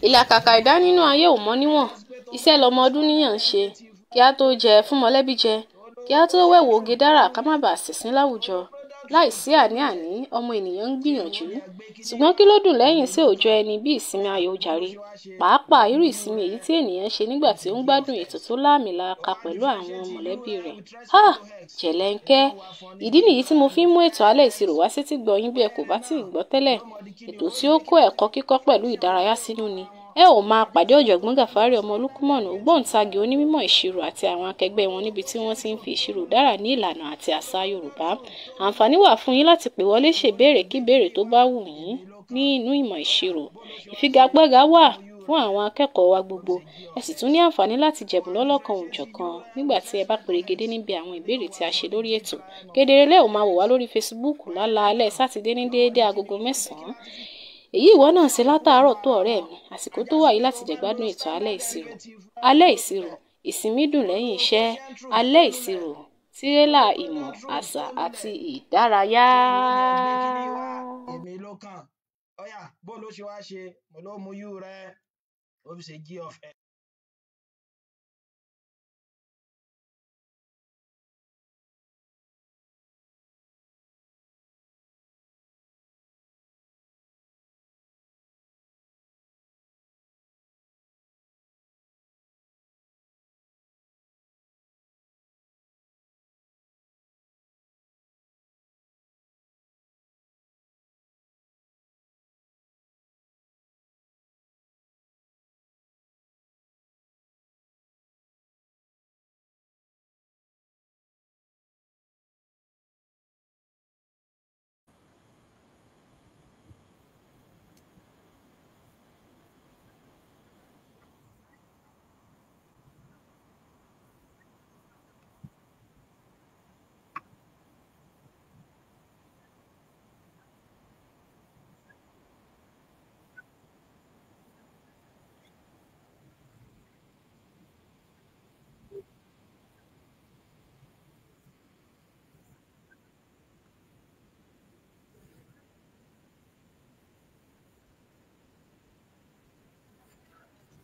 ìlàkàkà ẹ̀dá nínú ayé ò mọ níwọ̀n. Iṣẹ́ lọmọ ọdún níyàn ń ṣe kí a tó jẹ fún mọ̀lẹ́bí jẹ, kí a tó wẹ̀wò oge dára ká má bàa ṣìnsín láwùjọ. Láìsí àní-àní, ọmọ ènìyàn ń gbìyànjú. Ṣùgbọ́n kí ló dùn lẹ́yìn sí òòjọ́ ẹni bí ìsinmi ayọ̀ jàre? Pàápàá irú ìsinmi èyí tí ènìyàn ṣe nígbà tí ó ń gbádùn ètò tó láàmìlaka pẹ̀lú àwọn mọ̀lẹ́bí rẹ̀. Jẹ̀lẹ́ńkẹ́. Ìdí nìyí tí mo fi ń mú ètò alẹ́ ìṣirò wá sétí gbọ́ yín bí ẹ kò bá tí ì gbọ́ tẹ́lẹ̀. Ètò tí ó kó ẹ̀kọ́ kíkọ́ pẹ̀lú ìdárayá sínú ni. Ẹ ò máa pàdé ọ̀jọ̀gbọ́n Gàfárì ọmọ Olúkúmọ̀nù, ògbóǹtagì onímọ̀ ìṣirò àti àwọn akẹgbẹ́ wọn níbi tí wọ́n ti ń fi ìṣirò dára ní ìlànà àti àṣà Yorùbá. Àǹfààní wà fún yín láti pè wọlé ṣèbéèrè kí béèrè tó bá wù yín ní inú ìmọ̀ ìṣirò. Ìfigagbága wà fún àwọn akẹ́kọ̀ọ́ wa gbogbo. Ẹ sì tún ní àǹfààní láti jẹ̀bùn lọ́lọ́kan òjọ̀kan nígbà tí ẹ bá perégedé níbi àwọn ìbéèrè tí a ṣe lórí ètò. Kedere lẹ́ ò máa wò wá lórí Facebook lálaalẹ́ Sátidé ní déédéé agogo 9. Èyí ìwọ náà ṣe látàárọ̀ tó ọ̀rẹ́ mi. Àsìkò tó wà yìí láti jẹ̀gbádùn ètò alẹ́ ìṣirò. Alẹ́ ìṣirò, ìsinmi dùn lẹ́yìn iṣẹ́. Alẹ́ ìṣirò, tírélà ìmọ̀, àṣà àti ìdárayá. Èmi ló kàn. Ọ̀yà, bó ló ṣe wá ṣe? Mo ló mú yú rẹ. Ó fi ṣe G of N.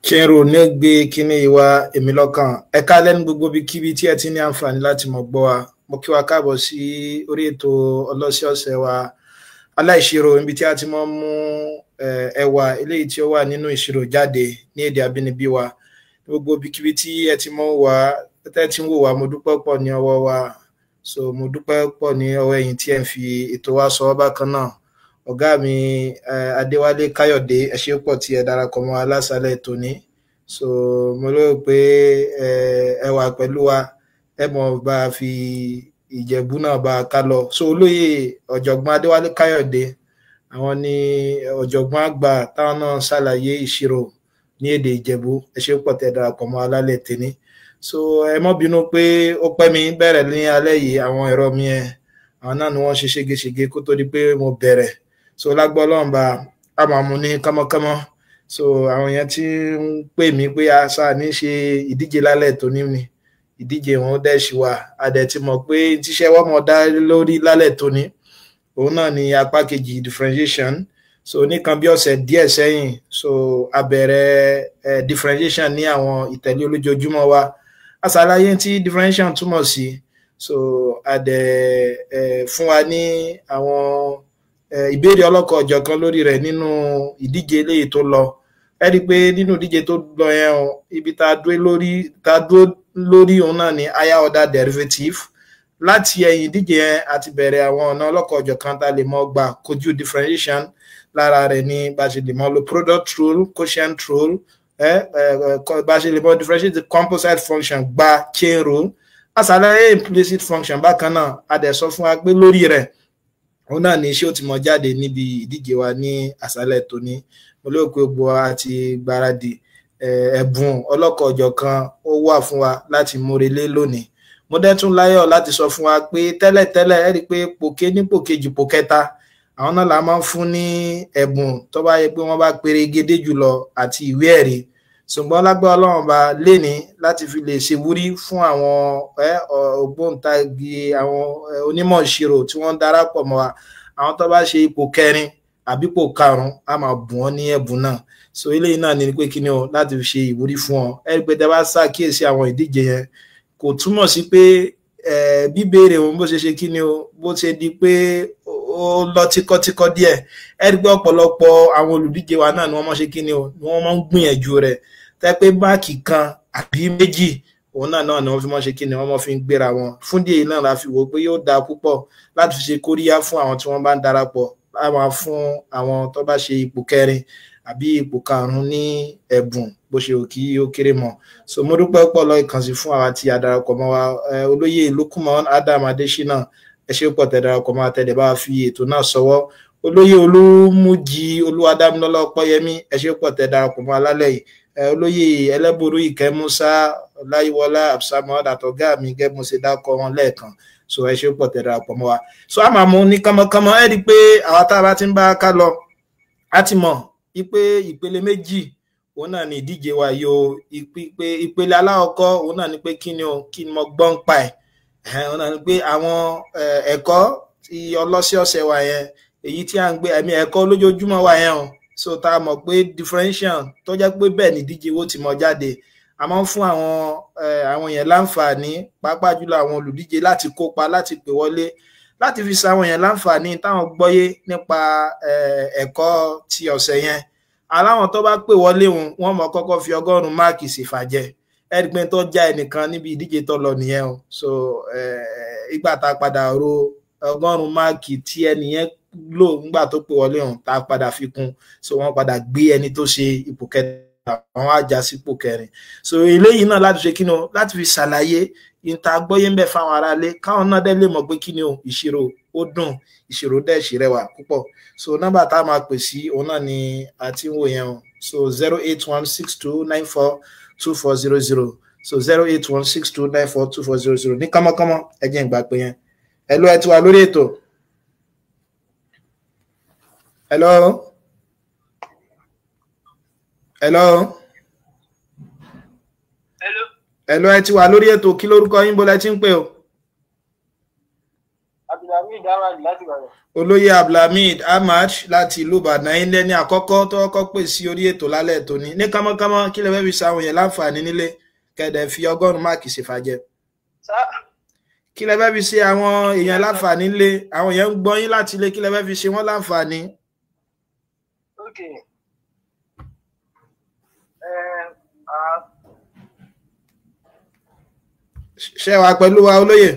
Ṣẹ́rò ní gbé kíní ìwà èmi lọ́kàn. Ẹ káalẹ́ ní gbogbo ibikíbi tí ẹ ti ní àǹfààní láti mọ̀ gbọ́ wa. Mo kí wa káàbọ̀ sí orí ètò ọlọ́sọ̀ọ̀sẹ̀ wa aláìṣirò, níbi tí a ti máa ń mú ẹwà eléyìí tí ó wà nínú ìṣirò jáde ní èdè abínibí wa. Ní gbogbo ibikíbi tí ẹ ti mọ̀ wá, tẹ́ ti ń wò wá, mo dúpẹ́ pọ̀ ní ọwọ́ wa. So mo dúpẹ́ pọ̀ ní ọwọ́ ẹ̀yin tí ẹ ń fi ètò wa sọ bákan náà. Ọ̀gá mi Adéwálé Káyọ̀dé, ẹ ṣé pọ̀ tí ẹ darapọ̀ mọ́ alásàlẹ̀ tòní. So mo lérò pé ẹ wà pẹ̀lú wa, ẹ mọ̀ bá fi Ìjẹ̀bú náà bá ká lọ. So olóyè ọ̀jọ̀gbọ́n Adéwálé Káyọ̀dé, àwọn ni ọ̀jọ̀gbọ́n àgbà táwọn náà ṣàlàyé ìṣirò ní èdè Ìjẹ̀bú. Ẹ ṣé pọ̀ tí ẹ darapọ̀ mọ́ alálẹ̀ tòní. So ẹ má bínú pé ó pẹ́ mi bẹ̀rẹ̀ ní alẹ́ yìí, àwọn ẹ̀rọ mi àwọn náà ni wọ́n ṣe ségesège kó tó di pé mo bẹ̀rẹ̀. So lágbọ́ Ọlọ́run bá a máa mú ní kánmọ́kánmọ́. So àwọn èèyàn tí ń pè mí pé a sáà ní ṣe ìdíje lálẹ́ tòní ni ìdíje wọn dẹ̀ ṣì wà. A dẹ̀ ti mọ̀ pé tíṣẹ́ wọ́n mọ̀ dá lórí lálẹ́ tòní, òun náà ni apá kejì differentiation. So nìkan bí ọ̀sẹ̀ díẹ̀ sẹ́yìn, so a bẹ̀rẹ̀ differentiation ní àwọn ìtẹ̀lé olójoojúmọ́ wa. A ṣàlàyé tí differentiation túmọ̀ sí. So a dẹ̀ fún wa ní àwọn ìbéèrè ọlọ́kọ̀ ọ̀jọ̀kan lórí rẹ̀ nínú ìdíje eléyìí tó lọ. Ẹ rí i pé nínú ìdíje tó lọ yẹn ibi tá a dúró lórí òun náà ni higher order derivative. Láti ẹ̀yìn ìdíje yẹn a ti bẹ̀rẹ̀ àwọn ọ̀nà ọlọ́kọ̀ ọ̀jọ̀kan tá a lè mọ̀ gbà kojú differentiation. Lára rẹ̀ ni bá ṣe lè mọ̀ lo product rule, quotient rule, bá ṣe lè mọ̀ differentiate the composite function gba chain rule. A ṣàlàyé implicit function bákan náà, a dẹ̀ sọ fún wa pé lórí rẹ̀ òun náà ni iṣẹ́ ó ti mọ jáde níbi ìdíje wa ní àṣálẹ́ tòní. Mo lérò pé gbogbo wa ti gbáradì. Ẹ̀bùn ọlọ́kọ̀ ọ̀jọ̀kan ó wà fún wa láti múrelé lónìí. Mo dẹ̀ tún láyọ̀ láti sọ fún wa pé tẹ́lẹ̀tẹ́lẹ̀ ẹ rí i pé pòké ní pòkejì pòkẹta àwọn náà la máa ń fún ní ẹ̀bùn tó bá yẹ pé wọ́n bá perégedé jùlọ àti ìwé ẹ̀rí. Ṣùgbọ́n lágbára Ọlọ́run bá lénìí láti fi lè ṣe wúrí fún àwọn ògbóǹtagì àwọn onímọ̀ ìṣirò tí wọ́n darapọ̀ mọ́ wa. Àwọn tó bá ṣe ipò kẹrin àbípò karùn-ún a máa bùn ọ́ ní ẹ̀bùn náà. So eléyìí náà ni pé kí ni o láti fi ṣe ìwúrí fún ọ. Ẹ rí pé tẹ́ bá ṣàkíyèsí àwọn ìdíje yẹn kò túmọ̀ sí pé bíbéèrè òun bó ṣe kí ni o bó ṣe di pé ó lọ tíkọ́tíkọ́ díẹ̀. Ẹ rí pé ọ̀pọ̀lọpọ̀ àwọn olùdíje wa náà ni wọ́n máa ṣe kí ni o ni wọ́n máa ń gbìyànjú rẹ̀ tẹ́ pé máàkì kan àbí méjì òun náà ni wọ́n fi máa ṣe kí ni wọ́n máa fi ń gbéra wọn. Fún díẹ̀ náà la fi wò pé yóò dáa púpọ̀ láti fi ṣe kóríyá fún àwọn tí wọ́n bá ń darapọ̀ láwọn fún àwọn tó bá ṣe ipò kẹrin àbí ipò karùn-ún ní ẹ̀bùn bó ṣe ò kí ó kéré mọ́. So mo dúpẹ́ pọ̀ lọ ìkànsí fún àwa tí a darapọ̀ mọ́ wa. Olóyè Lukuman Adam Adesina ẹ ṣé pọ̀ tẹ́ darapọ̀ mọ́ àtẹ̀dẹ̀ bá fi ètò náà sọwọ́. Olóyè Olúmújì Olúwadámilọ́lá Ọpẹ́yẹmí ẹ ṣé pọ̀ tẹ́ darapọ̀ mọ́ alálẹ̀ yìí. Olóyè Ẹlẹ́bùrú Ìkẹ́ Musa Ọláyíwọlá Abdulsamad àtọ̀gá mi gẹ́gẹ́ mo ṣe dákọ̀ wọn lẹ́ẹ̀kan. So ẹ ṣé pọ̀ tẹ́ darapọ̀ mọ́ wa. So a máa mú ní kánmọ́kánmọ́ ẹ rí i pé àwa tá a bá ti ń bá ká lọ á ti mọ̀ ipe ìpele méjì òun náà ni ìdíje wa yóò ìpele aláwọ̀kọ́ òun náà ni pé kí ni mo gbọ́ ń pa ẹ̀ òun náà ni pé àwọn ẹ̀kọ́ tí ọlọ́sọ̀ọ̀sẹ̀ wa yẹn èyí tí à ń gbé ẹ̀mí ẹ̀kọ́ lójoojúmọ́ wa yẹn o. So tá a mọ̀ pé differential tó jẹ́ pé bẹ́ẹ̀ ni ìdíje wo ti mọ̀ jáde a máa ń fún àwọn yẹn láǹfààní pàápàá jùlọ àwọn olùdíje láti kópa láti pè wọlé láti fi sa àwọn yẹn láǹfààní táwọn gbọ́yé nípa ẹ̀kọ́ ti ọ̀sẹ̀ yẹn. Aláwọn tó bá pè wọlé wọn mọ̀ kọ́kọ́ fi 100 máàkì ṣèfàjẹ́ ẹ̀ẹ́dẹ́gbẹ́ tó já ẹnìkan níbi ìdíje tó lọ nìyẹn o. So ìgbà tá a padà ro 100 máàkì tí ẹnìyẹn lò nígbà tó pè wọlé tá a padà fi kún. So wọ́n padà gbé ẹni tó ṣe ipò kẹta àwọn ajá sípò kẹrin. So eléyìí náà láti ṣe kí ni o láti fi ṣàlàyé ìta gbọ́yé ń bẹ fáwọn aráalé káwọn náà dẹ́ lè mọ̀ pé kí ni o ìṣirò ó dùn ìṣirò dẹ̀ ṣì rẹwà púpọ̀. So nọ́mbà tá a máa pè sí òun náà ni a ti ń wò yẹn o. So 08162942400 so 08162942400 ní kánmọ́kánmọ́ ẹ jẹ́ n gbà pé yẹn. Hello ẹ ti wà lórí ètò. Hello. Hello. Hello ẹ ti wà lórí ètò kí lórúkọ yín bó lẹ ti ń pè o. Abdulhamid Ahmad láti Ìbàdàn. Olóyè Abdulhamid Ahmad láti ìlú Ìbàdàn yín lẹ́ni àkọ́kọ́ tó kọ́kọ́ pè sí orí ètò lálẹ́ ètò ní kánmọ́kánmọ́ kí lẹ fẹ́ fi sa àwọn yẹn láǹfààní nílé kẹ̀dẹ̀ fi 100 máàkì ṣèfàjẹ́. Kí lẹ fẹ́ fi ṣe àwọn èèyàn láǹfààní nílé àwọn èèyàn ń gbọ́ yín láti ilé kí lẹ fẹ́ fi ṣe wọ́n láǹfààní. Okay. Ṣé wà pẹ̀lú wa olóyè?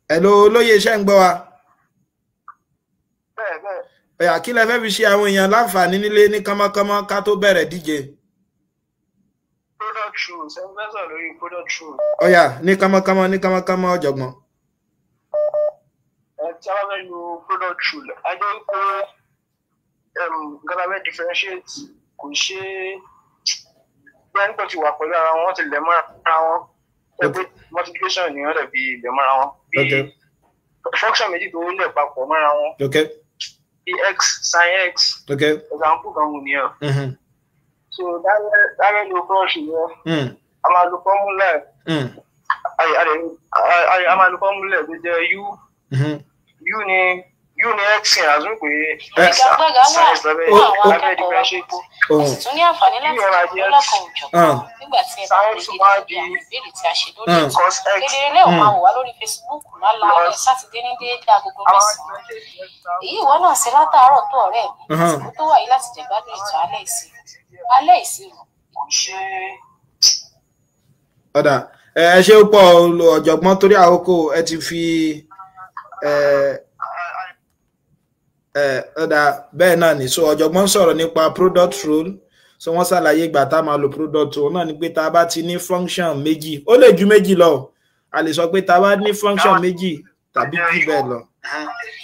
Hello olóyè ṣé ń gbọ́ wa? Bẹ́ẹ̀. Kí lẹ fẹ́ fi ṣe àwọn èèyàn láǹfààní nílé ní kánmọ́kánmọ́ ká tó bẹ̀rẹ̀ díje? Product rules, ẹ fẹ́ sọ̀rọ̀ lórí product rules. Ní kánmọ́kánmọ́ ọ̀jọ̀gbọ́n. Tí a bá fẹ́ lo product rule, a jẹ́ pé gọ́lábẹ́ differentiate kò ṣe bẹ́ẹ̀ nípa ti wà pẹ̀lú ara wọn ti lẹ̀ mọ́ra wọn ẹgbẹ́ multiplication ni wọ́n lè fi lẹ̀ mọ́ra wọn bí function méjì tó lẹ̀ papọ̀ mọ́ra wọn bí x sin x example kan wù nìyẹn. So dábẹ́ lo brush yẹn a máa lo formula a máa lo formula tó jẹ́ u ní x yẹn àzún pé ìgbàgbọ́gà wà fún àwọn akẹ́kọ̀ọ́ wa gbogbo tún ní àǹfààní láti lọ́kàn òjọ̀kan nígbà tí ẹ bá lè gé ìbéèrè tí a ṣe lórí ètò kedere lẹ́wọ̀n máa wò wá lórí Facebook lálẹ́ sátidé ní déédéé agogo 9. Èyí ìwọ náà ṣe látàárọ̀ tó ọ̀rẹ́ mi àsìkò tó wà yìí láti jẹ̀gbádùn ètò alẹ́ ìṣirò. Ọ̀dà ẹ ṣé pọ̀ ọ̀jọ̀gbọ́n torí àkókò ẹ ti fi ọ̀dà bẹ́ẹ̀ náà ni. So ọ̀jọ̀gbọ́n sọ̀rọ̀ nípa product rule. So wọ́n ṣàlàyé ìgbà tá a máa lo product rule náà ni pé tá a bá ti ní function méjì ó lè ju méjì lọ a lè sọ pé tá a bá ní function méjì tàbí jù bẹ́ẹ̀ lọ.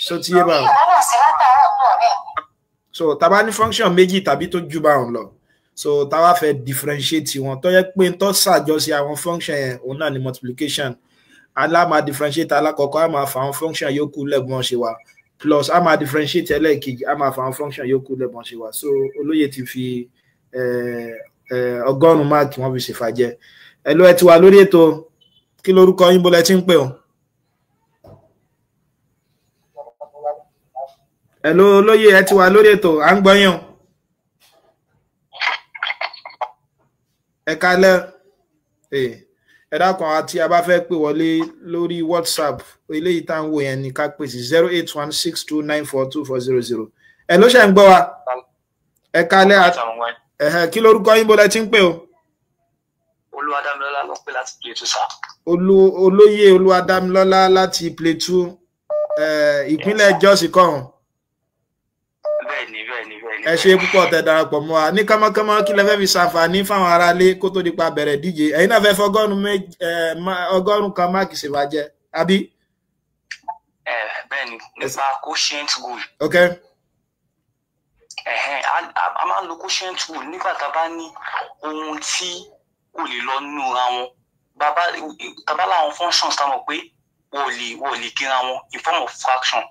So ti yé bá wọn. So tá a bá ní function méjì tàbí tó jù bá wọn lọ so tá a wá fẹ́ differentiate wọn tó yẹ pé tó ṣàjọsí àwọn function yẹn òun náà ni multiplication aláma differentiate alákọ̀ọ́kọ́ a máa fa àwọn function yòókù lẹ́gbọ́n ṣe wà plus a máa differentiate ẹlẹ́ẹ̀kejì a máa fa àwọn function yòókù lẹ́gbọ́n ṣe wà. So olóyè ti fi 100 máàkì wọ́n fi ṣèfàjẹ́. Hello ẹ ti wà lórí ètò kí lórúkọ yín bó lẹ ti ń pè ọ́? Hello olóyè ẹ ti wà lórí ètò à ń gbọ́ yín. Ẹ kálẹ́ ẹ dákun àti a bá fẹ́ pè wọlé lórí WhatsApp eléyìí tá ń wò yẹn ní ká pè sí 08162942400. Ẹ ló ṣe ń gbọ́ wa. Ẹ kálẹ́ kí lórúkọ yín bó lẹ ti ń pè o. Olúwadámilọ́lá ló pè láti Plateau sá. Olóyè Olúwadámilọ́lá láti Plateau ìpínlẹ̀ Jos kọ̀ọ̀hún. Bẹ́ẹ̀ni. Ẹ ṣe púpọ̀ tẹ́ darapọ̀ mọ́ wa ní kánmọ́kánmọ́ kí lẹ fẹ́ fi ṣàǹfààní fáwọn aráalé kó tó di pa bẹ̀rẹ̀ díje ẹ̀yin náà fẹ́ fọ́gọ́rùn kan máàkì ṣèbàjẹ́ àbí. Bẹ́ẹ̀ni nípa quotient rule. Ok. A máa ń lo quotient rule nígbà tá a bá ní ohun tí kò lè lọ nínú ra wọn bàbá láwọn functions tá a mọ̀ pé wọ́n lè kíra wọn in form of fraction.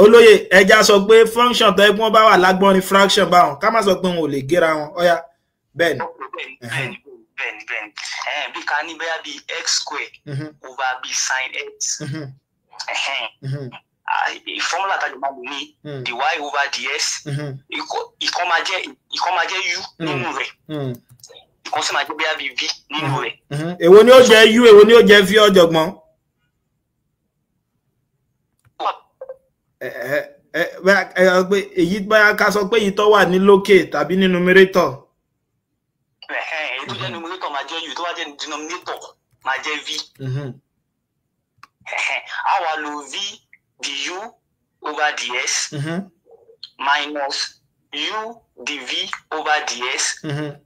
Olóyè ẹja sọ pé function tó ẹgbọ́n bá wà lágbọ́nrin fraction báwọn ká má sọ pé wọn ò lè gera wọn ọ̀yá bẹ́ẹ̀ ni. Bẹ́ẹ̀ni bí ká ní bẹ́ẹ̀ bí x square over b sin x. Formula tá a lè máa lò ní dy over ds ìkan máa jẹ́ u nínú rẹ̀ ìkan sì máa jẹ́ bẹ́ẹ̀ bí v nínú rẹ̀. Èwo ni ó jẹ́ u èwo ni ó jẹ́ v ọ̀jọ̀gbọ́n. Èyí bá ká sọ pé èyí tó wà ní lókè tàbí ní numerator. Èyí tó jẹ́ numerator máa jẹ́ u tó wá jẹ́ denominator máa jẹ́ v. A wá lo v du over ds minus u dv over ds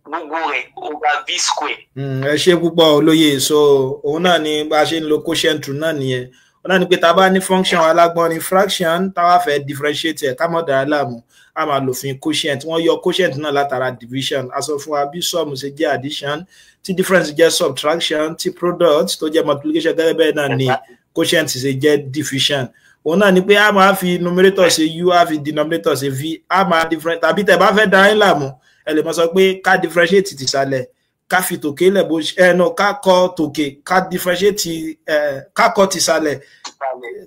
gbogbo rẹ̀ over v square. Ẹ ṣe púpọ̀ olóyè so òun náà ni bá a ṣe ń lo quotient rule náà nìyẹn òun náà ni pé tá a bá ní function alágbọ́nrin fraction táwa fẹ́ differentiate ẹ̀ ká mọ̀ dára láàmú a máa lòfin quotient wọ́n yọ quotient náà látara division a sọ fún wa bí sum ṣe jẹ́ addition tí difference jẹ́ subtraction tí product tó jẹ́ multiplication gẹ́gẹ́ bẹ́ẹ̀ náà ni quotient ṣe jẹ́ division. Òun náà ni pé a máa fi numerator ṣe u a fi denominator ṣe v a máa different tàbí tẹ́ bá fẹ́ dára yín láàmú ẹ lè mọ̀ sọ pé ká differentiate ti sàlẹ̀ ká fi tòkè lẹ̀ bó ká kọ tòkè ká differentiate ká kọ ti sàlẹ̀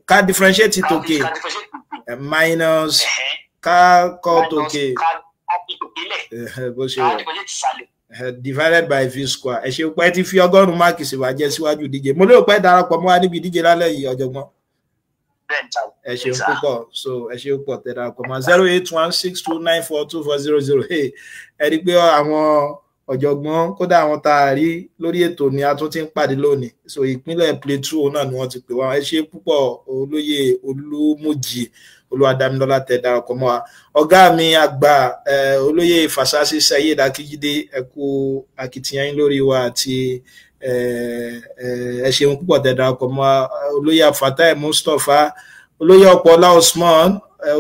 ká differentiate tòkè minus ká kọ tòkè bó ṣe wọ̀ divided by v square. Ẹ ṣe pé ti fi ọgọ́rùn-ún máàkì ṣèwájẹ́ síwájú ìdíje mo lérò pé darapọ̀ mọ́ wa níbi ìdíje lálẹ́ yìí ọ̀jọ̀gbọ́n. Ẹ ṣeun púpọ̀ so ẹ ṣeun púpọ̀ tẹ́ darapọ̀ mọ́ 08162942400 ẹ rí pé àwọn ọ̀jọ̀gbọ́n kódà àwọn tá a rí lórí ètò ni a tún ti ń pàdé lónìí so ìpínlẹ̀ Plateau náà ni wọ́n ti pè wá ẹ ṣe púpọ̀ olóyè Olúmújì Olúwadámilọ́lá tẹ́ darapọ̀ mọ́ wa ọ̀gá mi àgbà olóyè Fásásí Saheed Akíjídé ẹ kú akitiyan yín lórí wa àti ẹ ṣeun púpọ̀ tẹ́ darapọ̀ mọ́ olóyè Fatai Mustapha olóyè Ọpọlá Usman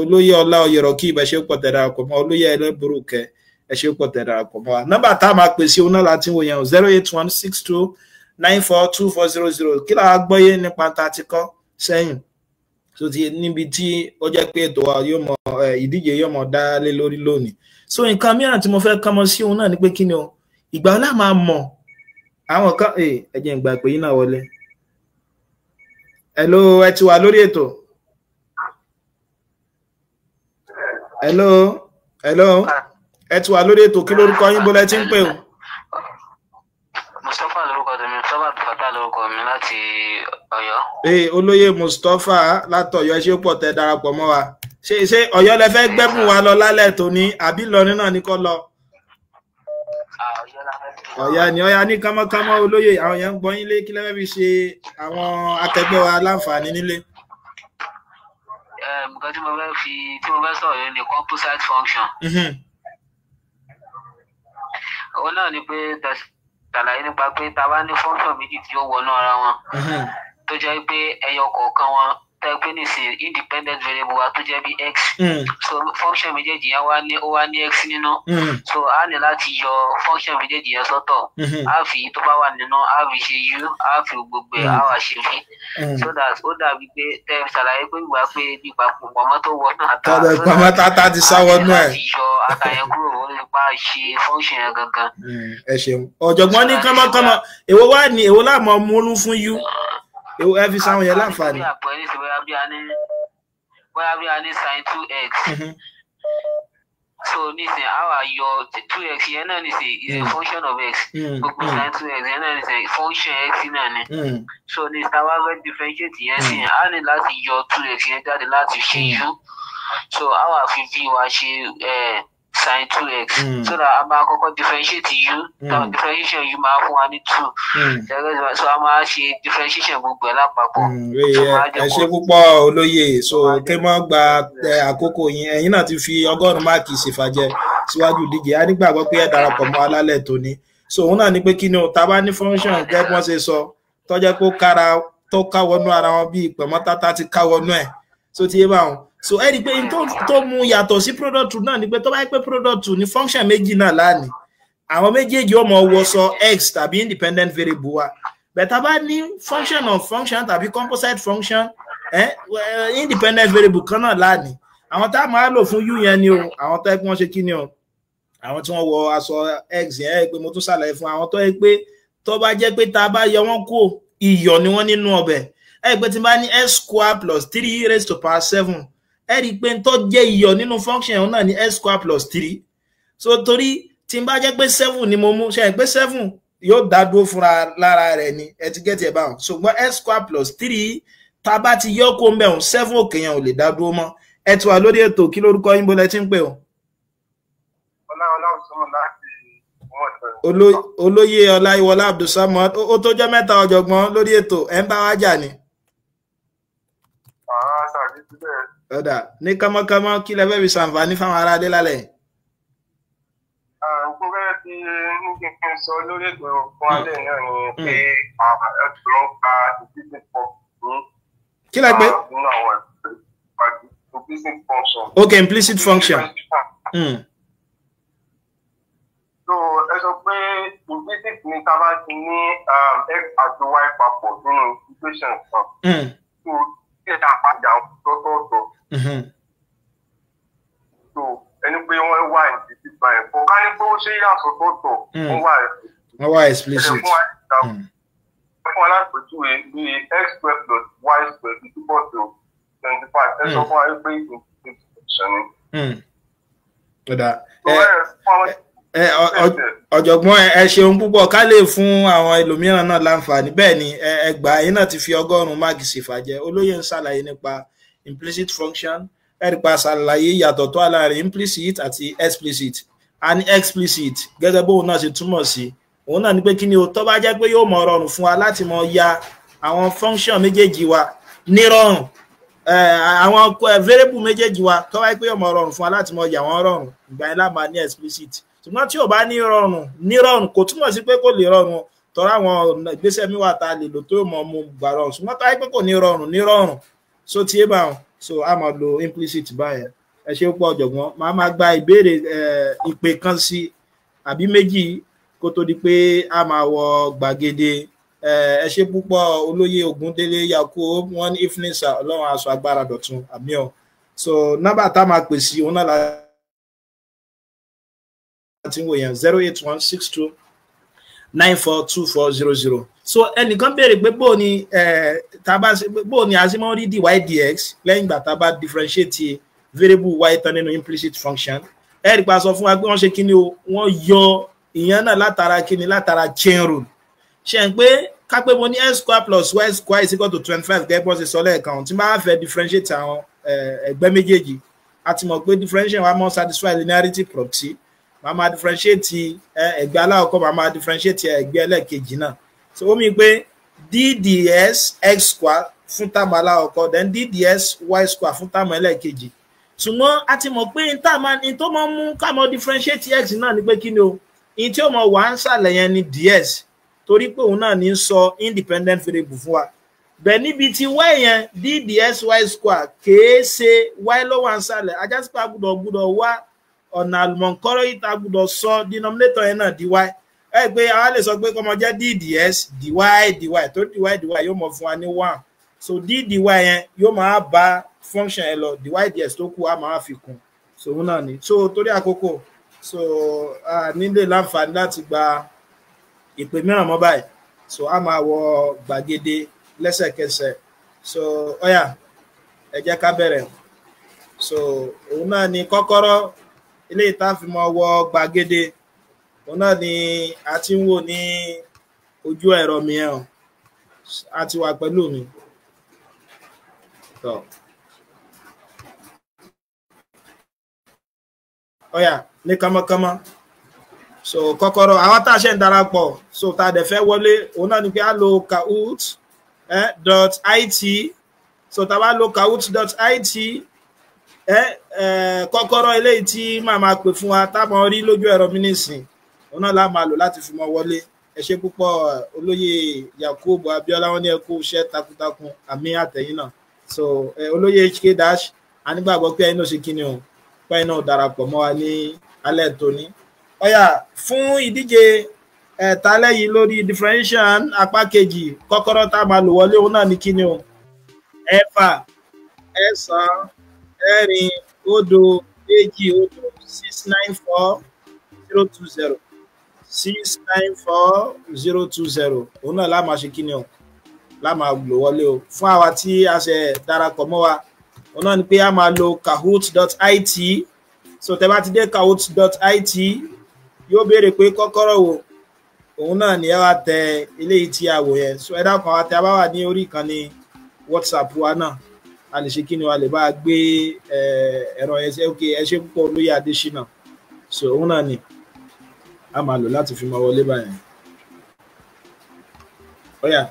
olóyè Ọlá Oyèrọ̀kí ẹ ṣe púpọ̀ tẹ́ darapọ̀ mọ́ olóyè Ẹlẹ́bùrúkẹ́ ẹ ṣe púpọ̀ tẹ́ darapọ̀ mọ́ wa nọ́mbà tá a máa pè sí òun náà láti wò yẹn 08162942400 kí làá gbọ́yé nípa tá a ti kọ́ sẹ́yìn so ti níbi tí ó jẹ́ pé ètò wa yóò mọ ìdíje yóò mọ dá lé lórí lónìí so nǹkan mìíràn tí mo fẹ́ kọ́mọ sí òun náà ni pé kí ni o ìgbà ọlá máa mọ̀ àwọn kan ẹ jẹ́ n gbà pé yín náà wọlé hello ẹ ti wà lórí ètò hello ẹ ti wà lórí ètò kí lórúkọ yín bó lẹ ti ń pè o. Mustapha lórúkọ tèmi Mustapha Abdulfatah lórúkọ mi láti Ọ̀yọ́. Olóyè Mustapha látọ̀yọ́ ẹ ṣe pọ̀ tẹ́ darapọ̀ mọ́ wa ṣé Ọ̀yọ́ lẹ fẹ́ gbẹ́bùn wa lọ lálẹ́ tòní àbí Ìlọrin náà ní kọ́ lọ. Ọ̀yá ni ọ̀yá ní kánmọ́kánmọ́ olóyè àwọn yẹn ń gbọ́ yín lé kí lẹ́fẹ́ fi ṣe àwọn akẹgbẹ́ wa láǹfààní nílé. Nǹkan tí mo fẹ́ sọ̀rọ̀ yẹn ni composite function. Òun náà ni pé ṣàlàyé nípa pé tá a bá ní function méjì tí ó wọnú ara wọn tó jẹ́ pé ẹyọ kọ̀ọ̀kan wọn tẹ́ pé nísìnyí independent variable wa tó jẹ́ bí x so function méjèèjì yẹn ó wá ní x nínú so a ní láti yọ function méjèèjì yẹn sọ́tọ̀ a fi tó bá wà nínú a fi ṣe u a fi gbogbo ẹ̀ a wà ṣe v so that ó dàbí pé tẹ́ ṣàlàyé pé ìgbà pé nípa pọ̀nmọ́ tó wọ náà ata ti sáwọnú ẹ̀ láti yọ ata yẹn kúrò ó lè pa ṣe function yẹn gangan. Ẹ ṣeun ọ̀jọ̀gbọ́n ní kánmọ́kánmọ́ èwo láàmú múlú fún u ẹ fi sáwọn yẹn láǹfààní. bóyá bí a ní sin 2x. So nísìnyí our your 2x yẹn náà nísìnyí is a function of x. Gbogbo sin 2x yẹn náà nísìnyí function x náà ni. So nísìnyí táwa fẹ́ differentiate yẹn sí yẹn á ní láti yọ 2x yẹn jáde láti ṣe u. So our fi v wa ṣe sin 2x. So that a máa kọ́kọ́ differentiate u. Differentiation u máa fún wa ní 2. So a máa ṣe differentiation gbogbo ẹ̀ lápapọ̀. Ẹ ṣé púpọ̀ olóyè. So kí mọ́ gba àkókò yín, ẹ̀yin náà ti fi 100 máàkì ṣèfàjẹ́ síwájú ìdíje. A nígbàgbọ́ pé ẹ darapọ̀ mọ́ alálẹ̀ tòní. So òun náà ni pé kí ni o, tá bá ní function gẹ́gẹ́ bí wọ́n ṣe sọ, tó jẹ́ pé tó káwọnú ara wọn bí ìpẹ̀mọ́ tátá ti káwọnú ẹ̀. So ti yé bá wọn. So ẹ rí pé tó mú yàtọ̀ sí product náà ni pé tó bá yẹ pé product ní function méjì náà láàní, àwọn méjèèjì ó mọ wọsọ x tàbí independent variable wa. But tá bá ní function of function tàbí composite function independent variable kan náà láàní, àwọn tá máa lò fún u yẹn ni o, àwọn tó yẹ pé wọ́n ṣe kí ni o, àwọn tí wọ́n wọ aṣọ x yẹn pé mo tún ṣàlàyé fún àwọn tó yẹ pé tó bá jẹ́ pé tá bá yọ wọ́n kó iyọ̀ ni wọ́n nínú ọbẹ̀ pé tí bá ní x square plus 3 raised to power 7 ẹ rí pé tó jẹ́ iyọ̀ nínú function òun náà ní x square plus 3. So torí tí n bá jẹ́ pé 7 ni mo mú, ṣe pé 7 yóò dá dúró fúnra lára rẹ̀ ni, ẹ ti get ẹ̀ báwọn. Ṣùgbọ́n x square plus 3 tá bá ti yọ kó ńbẹ̀ 7 òkè yẹn ò lè dá dúró mọ́. Ẹ ti wà lórí ètò, kí lórúkọ yín, bó lẹ ti ń pè o? Olóyè Ọláyíwọlá Abdulsamad. Ó tó jẹ́ mẹ́ta ọ̀jọ̀gbọ́n lórí ètò, ẹ̀ ń bá wa jà ni. Ọ̀dà ní kánmọ́kánmọ́ kí lẹ fẹ́ fi ṣàǹfààní fáwọn ará dé lálẹ́. Nǹkan fẹ́ fi ní kí n sọ lórí ètò fún alẹ́ náà ni pé ẹ̀sùn ka implicit function. Kí lẹ pé? Nínú àwọn implicit function. Okay, implicit function. So ẹ sọ pé implicit ní ká bá ti ní x àti y papọ̀ nínú equation kan. So kí ẹ dá padà tọ́tọ̀ọ̀tọ̀. So ẹni pé wọ́n wà implicit báyìí fún ká ní pé ó ṣe yàtọ̀ tọ́tọ̀ wọ́n wà explicit. Fún alápèjúwe bí x square plus y square is equal to 25. Ẹ sọ fún wa pé implicit function ni. Ọ̀jọ̀gbọ́n ẹ ṣeun púpọ̀, ká lè fún àwọn ẹlòmíràn náà láǹfààní. Bẹ́ẹ̀ ni ẹgbà yín náà ti fi 100 máàkì ṣèfàjẹ́. Olóyè ń ṣàlàyé nípa implicit function, ẹ̀rípa ṣàlàyé ìyàtọ̀ tó wà láàrin implicit àti explicit. A ní explicit gẹ́gẹ́ bóun náà ṣe túmọ̀ sí, òun náà ní pé kí ni o, tó bá jẹ́ pé yóò mọ rọrùn fún wa láti mọ ya àwọn function méjèèjì wa nírọ̀rùn, àwọn variable méjèèjì wa tó bá jẹ́ pé yóò mọ rọrùn fún wa láti mọ ya wọ́n rọrùn, ìgbà yẹn la máa ní explicit. Ṣùgbọ́n tí ò bá nírọ̀rùn kò túmọ̀ sí pé kò lè rọrùn, tọ́ra àwọn ìgbésẹ̀ mi wà tá a lè lò tó mọ̀ mú gbà rọrùn. Ṣùgbọ́n tó bá jẹ́ pé kò nírọ̀rùn so tí ẹ bá wọn, so a máa lo implicit báyẹn. Ẹ ṣe púpọ̀ ọ̀jọ̀gbọ́n, máa gba ìbéèrè ìpè kan sí àbí méjì kó tó di pé a máa wọ gbàgede. Ẹ ṣe púpọ̀ olóyè Ògúndélé Yakub, wọ́n ní evening sir, Ọlọ́run aṣọ agbára dọ̀tun àmì ọ̀. So nọ́mbà tá máa pè sí òun náà láti wò yẹn 08162942400. So ẹnìkan béèrè pé bó ni a sì máa rí dy dx lẹ́yìn ìgbà tá a bá differentiate variable y tán nínú implicit function. Ẹ rí pa sọ fún wa pé wọ́n ṣe kíni o, wọ́n yọ ìyẹn náà látara kíni, látara chain rule. Ṣé ń pé ká pé mo ní x square plus y square is equal to 25 gẹ́gẹ́ bó ṣe sọ lẹ́ẹ̀kan, tí máa fẹ́ differentiate àwọn ẹgbẹ́ méjèèjì, a ti mọ̀ pé differentiation wa máa satisfy linearity property. Máa differentiate ẹgbẹ́ aláwọ̀kọ́, máa differentiate ẹgbẹ́ ẹlẹ́ẹ̀kejì náà. So ó mi pé dds x square fún táàmù aláwọ̀kọ́, then dds y square fún táàmù ẹlẹ́ẹ̀kejì. Ṣùgbọ́n a ti mọ̀ pé in tó máa mú ká mọ̀ differentiate x náà ni pé kí ni o, in tí ó mọ̀ wà ń sàlẹ̀ yẹn ni ds, torí pé òun náà ní sọ independent variable fún wa. Bẹ́ẹ̀ níbi tí y yẹn dds y square kèé ṣe y ló wà ń sàlẹ̀, ajá sí pé a gbọ́dọ̀ wá ọ̀nà àlùmọ̀ǹkọ́rọ́ yìí tá gbọ́dọ̀ sọ denominator yẹn náà dy. Ẹ pé àwa lè sọ pé kọ́mọ jẹ́ dds dy tó dy yóò mọ̀ fún wa ní 1. So dy yẹn yóò máa bá function ẹ lọ, dy ds tó kù á máa fi kún. So òun náà ni. So torí àkókò, so nílé láǹfààní láti gba ìpè mìíràn mọ́ báyìí. So a máa wọ gbàgede lẹ́sẹ̀kẹsẹ̀. So ọ̀yà ẹ jẹ́ ká bẹ̀rẹ̀. so òun náà ni kọ́kọ́rọ́ ilé ìta fi mọ wọ gbàgede òun náà ni a ti ń wò ní ojú ẹ̀rọ mi ẹ̀ a ti wà pẹ̀lú mi tọ́ ọ̀yà ní kánmọ́kánmọ́ so kọ́kọ́rọ́ àwọn tá a ṣe ń darapọ̀ so tá a dẹ̀ fẹ́ wọlé òun náà ni pé a lo kahoot.it so tá a bá lo kahoot.it kọ́kọ́rọ́ eléyìí tí màá máa pè fún wa táwọn rí lójú ẹ̀rọ mi nísìn òun náà la máa lò láti fi mọ wọlé ẹ ṣé púpọ̀ olóyè Yakubu Abiola wọn ní ẹ kú iṣẹ́ takuntakun àmì àtẹ̀yìn náà so olóyè HK Dash a nígbàgbọ́ pé ẹ̀yin náà ṣe kíni o pé ẹ̀yin náà darapọ̀ mọ́ wa ní alẹ́ tòní ọ̀yà fún ìdíje tálẹ́ yìí lórí differentiation apá kejì kọ́kọ́rọ́ tá a máa lò wọlé òun náà ní kíni o 6 ẹ̀sán 4 òdo 2 òdo 694 020 694 020 òun náà la máa ṣe kíni o la máa lò wọlé o fún àwa tí a ṣe darapọ̀ mọ́ wa òun náà ni pé a máa lo kahoot.it so tẹ́ bá ti dé kahoot.it yóò béèrè pé kọ́kọ́rọ́ wo òun náà ni ẹ wá tẹ eléyìí tí a wò yẹn so ẹ dákun àwa tí a bá wà ní orí ìkànnì WhatsApp wa náà a lè ṣe kíni wa lè bá gbé ẹ̀rọ yẹn ṣe ok ẹ ṣé púpọ̀ olóyè Adésínà so òun náà ni a máa lò láti fi máa wọlé báyìí ọ̀yà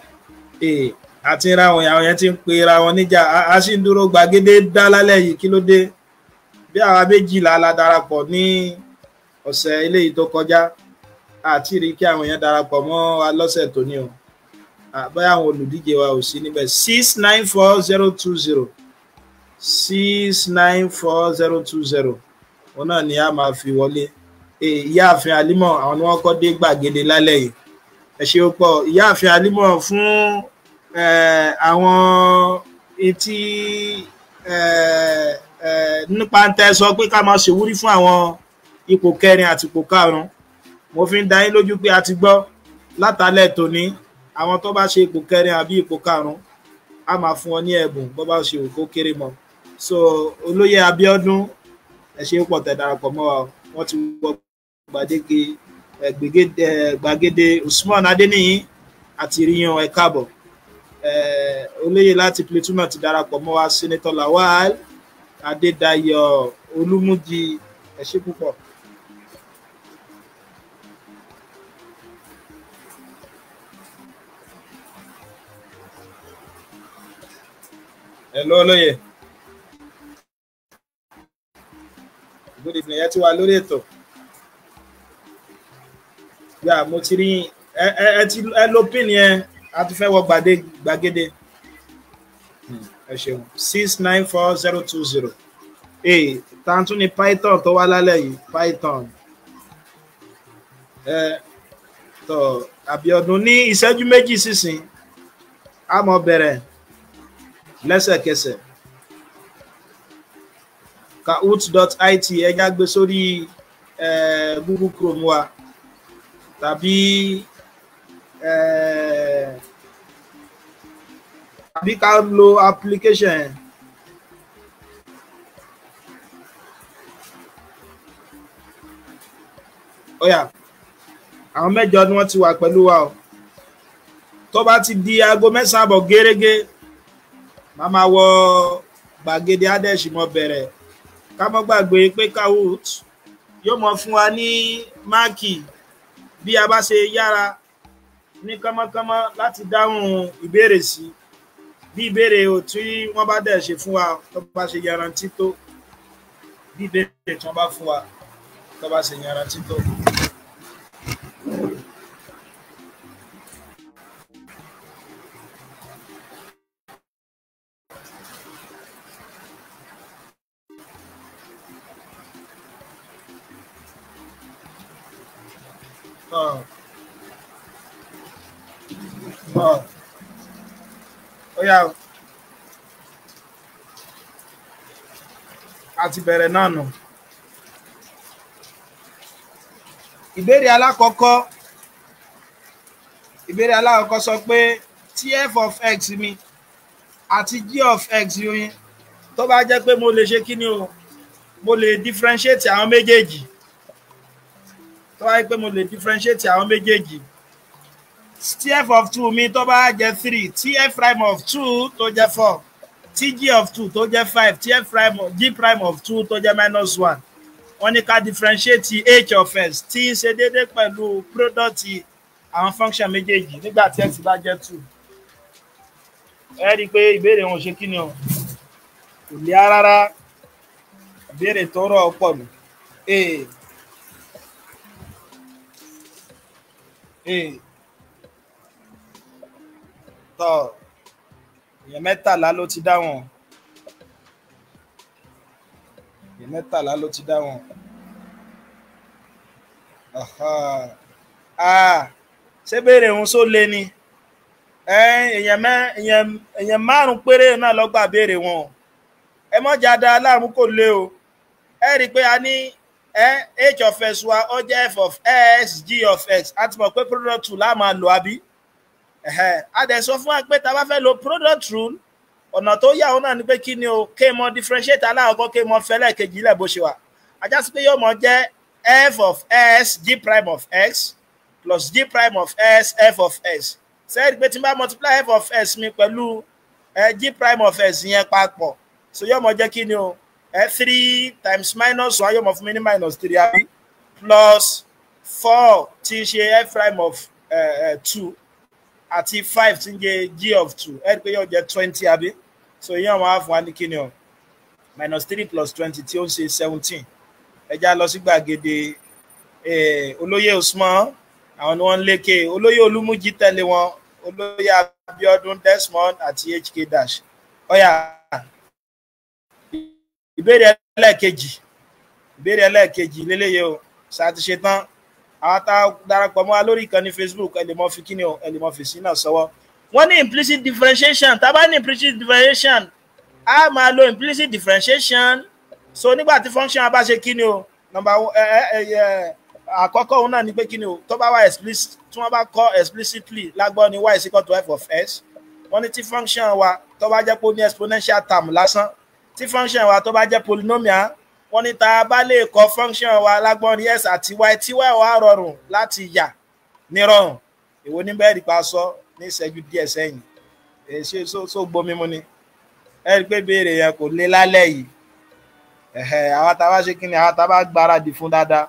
àti ra àwọn yẹn ti ń pe ra wọn níjà a sì ń dúró gbàgede dá lálẹ́ yìí kí ló dé bí àwa méjìlá la darapọ̀ ní ọ̀sẹ̀ eléyìí tó kọjá àti rí kí àwọn yẹn darapọ̀ mọ́ wa lọ́sẹ̀ tó ní o bóyá àwọn olùdíje wa ò sí níbẹ̀ 694 020 òun náà ni a máa fi wọlé ìyáàfin Alimọ àwọn ni wọ́n kọ́ dé gbàgede lálẹ́ yìí ẹ ṣé pọ̀ ìyáàfin Alimọ fún àwọn etí nípa ń tẹ́ sọ pé ká máa ṣèwúrí fún àwọn ipò 4 àti ipò 5 mo fi ń dá yín lójú pé a ti gbọ́ látàlẹ́ tòní àwọn tó bá ṣe ipò 4 àbí ipò 5 a máa fún wọn ní ẹ̀bùn bó bá ṣe òkó kéré mọ́ so olóyè Abíọ́dún ẹ ṣé pọ̀ tẹ́ darapọ̀ mọ́ wa wọ́n ti wọ gbàgede Usman Adéníyì àti ríyan ẹ káàbọ̀ olóyè láti Plateau náà ti darapọ̀ mọ́ wa Senator Lawal Adédayọ̀ Olúmújì ẹ ṣé púpọ̀. Hello olóyè. Good evening ẹ ti wà lórí ètò. Yà mo ti rí ẹ lo pin yẹn a ti fẹ́ wọ gbàgede. Ẹ ṣeun 694 020. Tàǹtún ni Python tó wá lálẹ́ yìí Python. Tó Abíọ́dún ní ìṣẹ́jú méjì sísìn a mọ̀ bẹ̀rẹ̀ lẹ́sẹ̀kẹsẹ̀. kahoot.it ẹja gbé sórí Google Chrome wa tàbí ká lo application ọ̀yà àwọn 8 ni wọ́n ti wà pẹ̀lú wa o tó bá ti di aago 9 àbọ̀ gẹ́rẹ́gẹ́ màmá wọ gbàgede adẹ́sì mọ́ bẹ̀rẹ̀ ká mọ́ gbàgbé pé Kahoot yóò mọ̀ fún wa ní máàkì bí a bá ṣe yára ní kánmọ́kánmọ́ láti dáhùn ìbéèrè sí bí ìbéèrè tí wọ́n bá dẹ̀ ṣe fún wa tó bá ṣe yarantí tó bí ìbéèrè tí wọ́n bá fún wa tó bá ṣe yarantí tó. Oya àti bẹ̀rẹ̀ náà nù. Ìbéèrè alákọ̀ọ́kọ́ sọ pé tí f of x mi àti g of x yín tó bá jẹ́ pé mo lè ṣe kí ni o mo lè differentiate àwọn méjèèjì tó bá jẹ́ pé mo lè differentiate àwọn méjèèjì tf of 2 mi tó bá jẹ́ 3 tf prime of 2 tó jẹ́ 4 tg of 2 tó jẹ́ 5 tf prime of g prime of 2 tó jẹ́ -1 wọ́n ní ká differentiate h of s tí ń ṣe déédéé pẹ̀lú product àwọn function méjèèjì nígbà tí x bá jẹ́ 2 ẹ rí i pé ìbéèrè wọn ṣe kí ni o kò lè rárá ìbéèrè tó rọ̀ pọ̀ lù tọ́ èèyàn 13 ló ti dáhùn ṣé béèrè òun só lé ni èèyàn 5 péré náà ló gbà béèrè wọn ẹ mọ́ jáde aláàmú kò lé o ẹ rí i pé a ní h of s wa ó jẹ́ f of s g of x a ti mọ̀ pé product rule la máa lò àbí a dẹ̀ sọ fún wa pé tá a bá fẹ́ lo product rule ọ̀nà tó yà ó náà ni pé kí ni o kí mọ differentiate aláàkọ́ kí mọ fẹ́lẹ̀ kejì ilẹ̀ bó ṣe wà ajá sí pé yóò mọ jẹ́ f of s g prime of x plus g prime of s f of s sẹ́ẹ̀dì pé tí n bá multiply f of s mi pẹ̀lú g prime of s yẹn papọ̀ so yóò mọ jẹ́ kí ni o 3 times -1 yóò mọ fún mi ní -3 àbí plus 4 tí ń ṣe f prime of 2 àti 5 tí ń jẹ́ g of 2 ẹ rí pé yóò jẹ́ 20 àbí so yóò máa fún wa ní kí ni o -3 plus 20 tí ó ń ṣe 17 ẹ já lọ sí gbàgede olóyè Usman àwọn ni wọ́n ń lékè olóyè Olúmújí tẹ̀lé wọn olóyè Abíọ́dún Desmond àti HK Dash ọ̀yà ìbéèrè ẹlẹ́ẹ̀kejì lélẹ́yẹ o ṣáàtì ṣe tán àwọn tá a darapọ̀ mọ́ wa lórí ìkànnì Facebook ẹ lè mọ fi kíni o ẹ lè mọ fèsì náà sọ́wọ́ wọ́n ní implicit differentiation tá a bá ní implicit differentiation a máa lo implicit differentiation so nígbà tí function a bá ṣe kíni o àkọ́kọ́ òun náà ni pé kíni o tó bá wà explicit tí wọ́n bá kọ́ explicitly lágbọ́ ni y is equal to f of s wọ́n ní tí function wa tó bá jẹ́ pé ó ní exponential term lásán tí function wa tó bá jẹ́ polynomial wọ́n ní tá a bá lè kọ́ function wa lágbọ́n ní s àti y tí y wà rọrùn láti yà nírọ̀rùn èwo ní bẹ́ẹ̀ rí pa sọ ní ìṣẹ́jú díẹ̀ sẹ́yìn ṣe so gbomi mu ni ẹ rí pé béèrè yẹn kò lé lálẹ́ yìí àwọn tá a bá ṣe kí ni àwọn tá a bá gbáradì fún dáadáa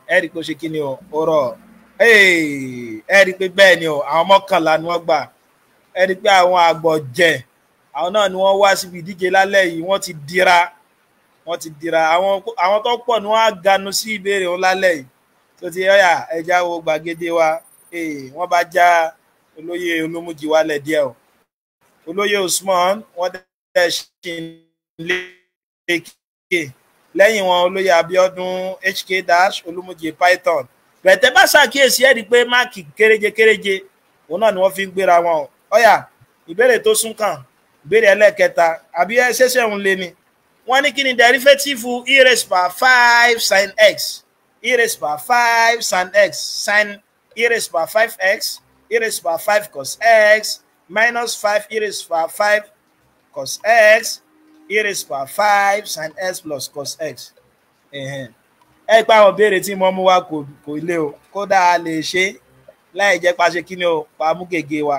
ẹ rí pé ó ṣe kí ni o rọ̀ ẹ rí pé bẹ́ẹ̀ ni o àwọn 11 ni wọ́n gbà ẹ rí pé àwọn àgbọ̀jẹ̀ àwọn náà ni wọ́n wá síbi ìdíje lálẹ́ yìí wọ́n ti dira àwọn tó pọ̀ ni wọ́n á ganu sí ìbéèrè wọn lálẹ́ yìí tó ti yọ̀yà ẹja wo gbàgede wa wọ́n bá já olóyè Olúmújí wálẹ̀ díẹ̀ o olóyè Usman wọ́n dẹ̀ ṣe lékè lẹ́yìn wọn olóyè Abíọ́dún HK Dash Olúmújí Python bẹ̀tẹ̀ bá ṣàkíyèsí ẹ̀ rí pé máàkì kéréje òun náà ni wọ́n fi ń gbéra wọn o ọ̀yà ìbéèrè tó sún kàn ìbéèrè ẹlẹ́ẹ̀kẹta àbí ṣẹ̀ṣẹ̀ ń lé ni wọ́n ní kí ni derivative e raised by 5 sin x e raised by 5 sin x sin e raised by 5x e raised by 5 cos x minus 5 e raised by 5 cos x e raised by 5 sin x plus cos x ẹ pa àwọn béèrè tí mo mú wá kò ilé o kódà a lè ṣe láì jẹ́ pa ṣe kí ni o pa mú gègé wa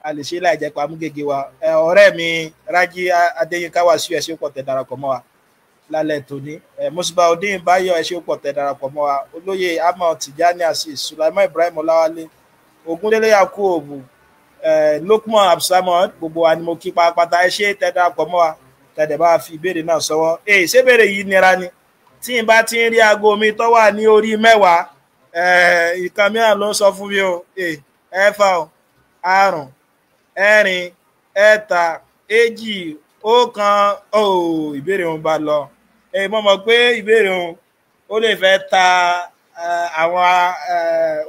a lè ṣe láì jẹ́ pa mú gègé wa ọ̀rẹ́ mi Rájí Adéyínká wà sí ẹ̀ṣẹ́ pọ̀ tẹ́ darapọ̀ mọ́ wa lálẹ́ tòní Musbaudeen Báyọ̀ ẹ̀ṣẹ́ pọ̀ tẹ́ darapọ̀ mọ́ wa olóyè Ahmed Tijani Azeez Sulaiman Ibrahim Ọláwálé Ògúndélé Yakubu Lukman Abdulsamad gbogbo wa ni mo kí pátápátá ẹ̀ṣẹ́ tẹ́ darapọ̀ mọ́ wa tẹ̀dẹ̀ bá fi ìbéèrè náà sọ́wọ́ ṣé béèrè yìí nira ni tí n bá ti ń rí aago mi tó wà ní orí 10 ìkan mìíràn ló ń sọ fún mi o 4 5 6 7 2 1 ìbéèrè òun bá lọ mo mọ̀ pé ìbéèrè òun ó lè fẹ́ ta àwọn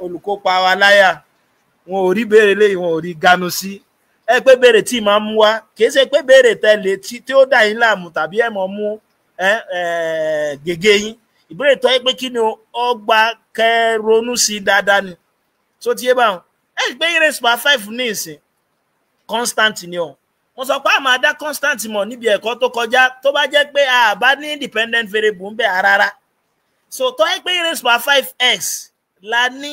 olùkópa wa láyà wọn ò rí béèrè léyìí wọn ò rí ganu sí pé béèrè tí màá mú wá kìí ṣe pé béèrè tẹ́lẹ̀ tí ó dà yín láàmú tàbí ẹ̀ mọ̀ mú gègé yín ìbéèrè tó yẹ pé kí ni ó gba kẹ́ ronú sí dáadáa ni tó ti yé báwọn pé e raised by 5 ní ìsìn constant ni o wọ́n sọ pé a máa dá constant mọ̀ níbi ẹ̀kọ́ tó kọjá tó bá jẹ́ pé a bá ní independent variable ń bẹ rárá. So tó yẹ pé e raised by 5x la ní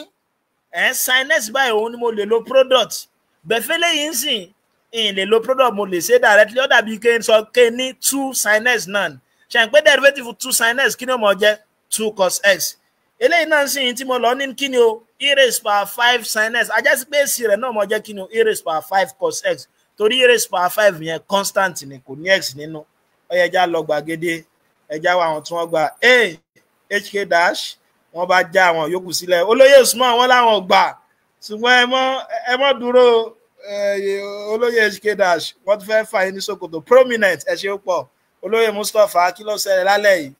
sin x báyìí òun ni mo lè lo product bẹ̀fẹ́lẹ́ yìí ń sìn in lè lo product mo lè ṣe directly ó dàbí kí n sọ kí ní 2 sin x náà ṣe ń pé derivative 2 sin x kí ni ó mọ̀ jẹ́ 2 cos x eléyìí náà sìn tí mo lọ ní kí ni o e raised by 5 sin x ajá sí pé èsì rẹ̀ náà mọ̀ jẹ́ kí ni o e raised by 5 cos x torí e raised by 5 yẹn constant ni kò ní x nínú ó yẹ já lọ gbàgede ẹjá wa àwọn tí wọ́n gba hk dash wọ́n bá já àwọn yòókù sílẹ̀ olóyè Usman wọ́n láwọn gbà ṣùgbọ́n ẹ mọ́ dúró olóyè hk dash wọ́n ti fẹ́ fà yín ní ṣòkòtò prominent ẹ ṣe ó pọ̀ olóyè Mustapha kí ló ṣẹlẹ̀ lálẹ́ yìí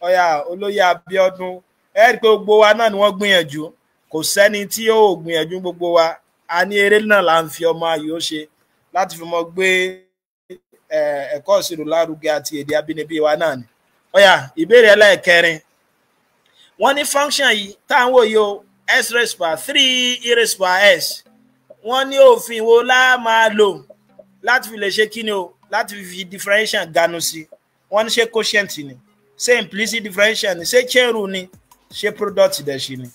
ọ̀yà olóyè Abíọ́dún ẹ rí i pé gbogbo wa náà ni wọ́n gbìyànjú kò sẹ́ni tí yóò gbìyànjú gbogbo wa a ní eré náà là ń fi ọmọ ayò ṣe láti fi mọ gbé ẹ̀kọ́ ìṣirò lárugẹ àti èdè abínibí wa náà ni ọ̀yà ìbéèrè ẹlẹ́ẹ̀kẹrin wọ́n ní function yìí táwọn wòye o s raised by 3 e raised by s wọ́n ní òfin wo la máa lò láti fi lè ṣe kíni o láti fi differentiation ganu sí wọ́n ní ṣe quotient ni ṣe implicit differentiation ni ṣe chain rule ni ṣe product dẹ̀ ṣe ni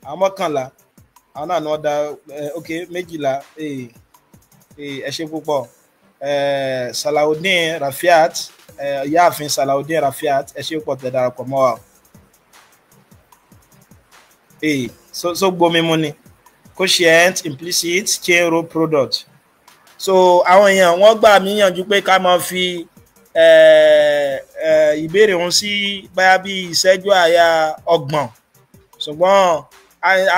àwọn mọ́kànlá àwọn náà ni wọ́n dá ok méjìlá ẹ ṣe púpọ̀ Salaudeen Rafiat ìyáàfin Salaudeen Rafiat ẹ ṣe púpọ̀ tẹ̀ darapọ̀ mọ́ wa so gbomi mu ni quotient implicit chain rule product so àwọn èèyàn wọ́n gbà mí yànjú pé ká máa fi ìbéèrè wọn sí báyà bí ìṣẹ́jú àyà 30 ṣùgbọ́n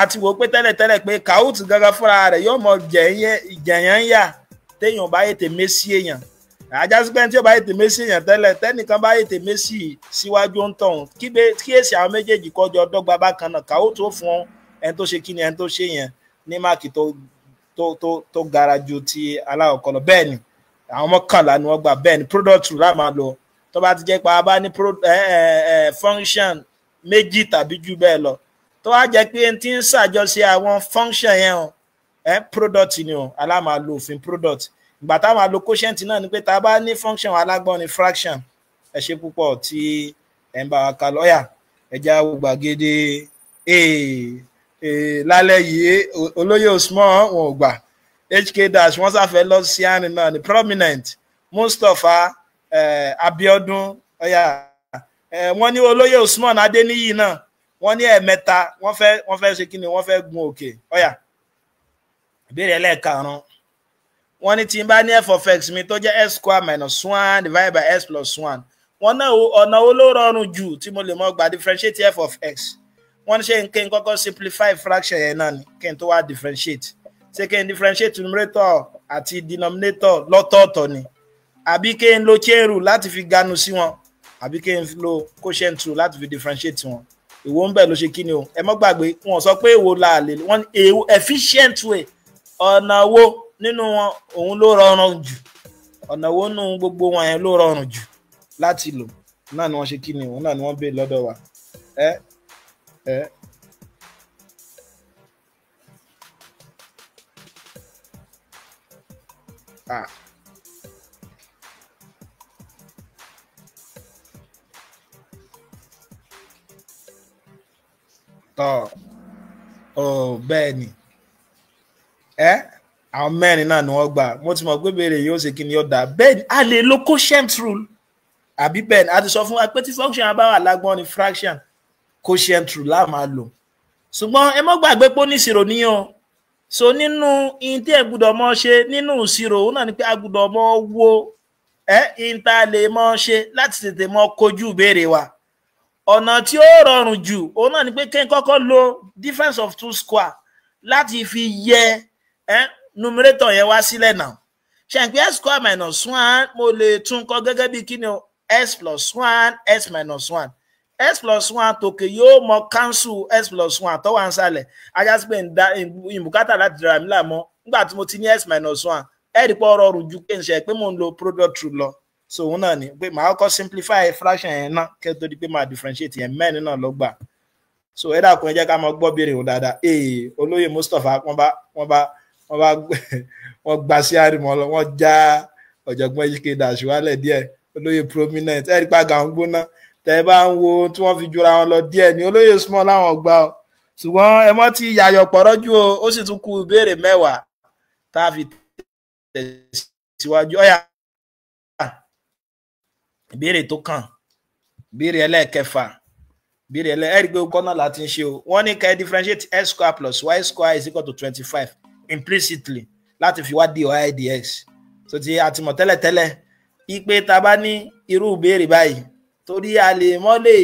àti wò pé tẹ́lẹ̀tẹ́lẹ̀ pé Kahoot gangan fúnra rẹ̀ yóò mọ jẹ̀yàn yà téèyàn bá yètè mésì èèyàn àjásí pé tí ó bá yètè mésì èèyàn tẹ́lẹ̀ tẹ́nìkan bá yètè mésì síwájú ń tọ̀hún kí èsì àwọn méjèèjì kọjọ dọ́gba bákan náà Kahoot ó fún ẹni tó ṣe kíni ẹni tó ṣe yẹn ní máàkì tó gara ju ti aláwọ̀kọ́ lọ bẹ́ẹ̀ ni àwọn mọ́kànlá ni wọ́n gbà bẹ́ẹ̀ ni product rule máa lọ tó bá ti jẹ́ pé a bá ní function méjì tàbí jù bẹ́ẹ̀ lọ tó wá jẹ́ pé n ti ń ṣàjọṣe àwọn function yẹn o product ni o aláma lo òfin product ìgbà táwọn máa lo quotient náà ni pé tá a bá ní function alágbọ́n ni fraction ẹ ṣe púpọ̀ tí ẹ ń bá wa kà lọ́yà ẹja gbàgede lálẹ́ yìí olóyè Usman wọn ò gbà hk dash wọ́n sáfẹ́ lọ sí àárín náà ni prominent Mustapha Abiodun ọ̀yà wọ́n ní olóyè Usman Adéníyì náà wọ́n ní ẹ̀mẹ́ta wọ́n fẹ́ ṣe kí ni wọ́n fẹ́ gun òkè ọ̀yà ìbéèrè ẹlẹ́ẹ̀karùn-ún wọ́n ní tí n bá ní f of x mi tó jẹ́ x square minus 1 divided by x plus 1 wọ́n náà ọ̀nà wo ló rọrùn jù tí mo lè mọ gbà differentiate f of x wọ́n ní ṣe kí n kọ́kọ́ simplify fraction yẹn náà ni kí n tó wá differentiate ṣé kí n differentiate numerator àti denominator lọ́tọ̀ọ̀tọ̀ ni àbí kí n lo chain rule láti fi ganu sí wọn àbí kí n lo quotient rule láti fi differentiate wọn èwo ń bẹ̀ ló ṣe kí ni o ẹ mọ́ gbàgbé wọn sọ pé èwo la lè wọ́n èwo efficient way ọ̀nà wo nínú wọn òun ló rọrùn jù ọ̀nà wo nínú gbogbo wọn yẹn ló rọrùn jù láti lò náà ni wọ́n ṣe kí ni òun náà ni wọ́n bèè lọ́dọ̀ wa bẹ́ẹ̀ ni àwọn mẹ́rin náà ni wọ́n gbà mo ti mọ̀ pé béèrè yóò ṣe kí ni ó dà bẹ́ẹ̀ ni a lè lo quotient rule àbí bẹ́ẹ̀ ni a ti sọ fún wa pé tí function bá wà lágbọ́n ni fraction quotient rule la máa lò ṣùgbọ́n ẹ mọ́ gbàgbé pé ó ní ìṣirò níyàn so nínú in tí ẹ gbọ́dọ̀ mọ̀ ṣe nínú ìṣirò òun náà ni pé a gbọ́dọ̀ mọ̀ wo in tá a lè mọ̀ ṣe láti tètè mọ̀ kojú ìbéèrè wa ọ̀nà tí ó rọrùn jù òun náà ni pé kí n kọ́kọ́ lo difference of 2 square láti fi yẹ numerator yẹn wá sílẹ̀ náà ṣe n pé s square minus 1 mo lè tún kọ gẹ́gẹ́ bí kí ni o s plus 1 s minus 1 s plus 1 tòkè yóò mọ cancel s plus 1 tó wà ń sàlẹ̀ ajá sí pé ìbùkátà láti dara mi láàmú nígbà tí mo ti ní s minus 1 ẹ̀rí pọ̀ rọrùn ju pé n ṣe pé mo ń lo product rule lọ so òun náà ni pé màá kọ́ simplify fraction yẹn náà kẹ́ tó di pé màá differentiate yẹn mẹ́rin náà ló gbà so ẹ dákun ẹ jẹ́ ká máa gbọ́ béèrè wọn dáadáa olóyè Mustapha wọ́n gba sí àrìmọ́ lọ wọ́n ọ̀jọ̀gbọ́n HK Dash wálẹ̀ díẹ̀ olóyè prominent ẹ̀rí pa gàún gbóná tẹ́ bá ń wo tí wọ́n fi jura wọn lọ díẹ̀ ní olóyè small láwọn gbà ọ́ ṣùgbọ́n ẹ mọ́ ti yàyọ̀ pọ̀rọ́jú o ó sì tún kù ìbéèrè 10 tá a fi tẹ̀síwájú ọ̀yà ìbéèrè tó kàn ìbéèrè ẹlẹ́ẹ̀kẹfà ìbéèrè ẹ̀rí pé kọ́nà láti ń ṣe o wọ́n ní ká differentiate x square plus y square is equal to 25 implicitly láti fi wá dy dx so ti a ti mọ̀ tẹ́lẹ̀tẹ́lẹ̀ ipe tá bá ní irú ìbéèrè báyìí torí a lè mọ́ lè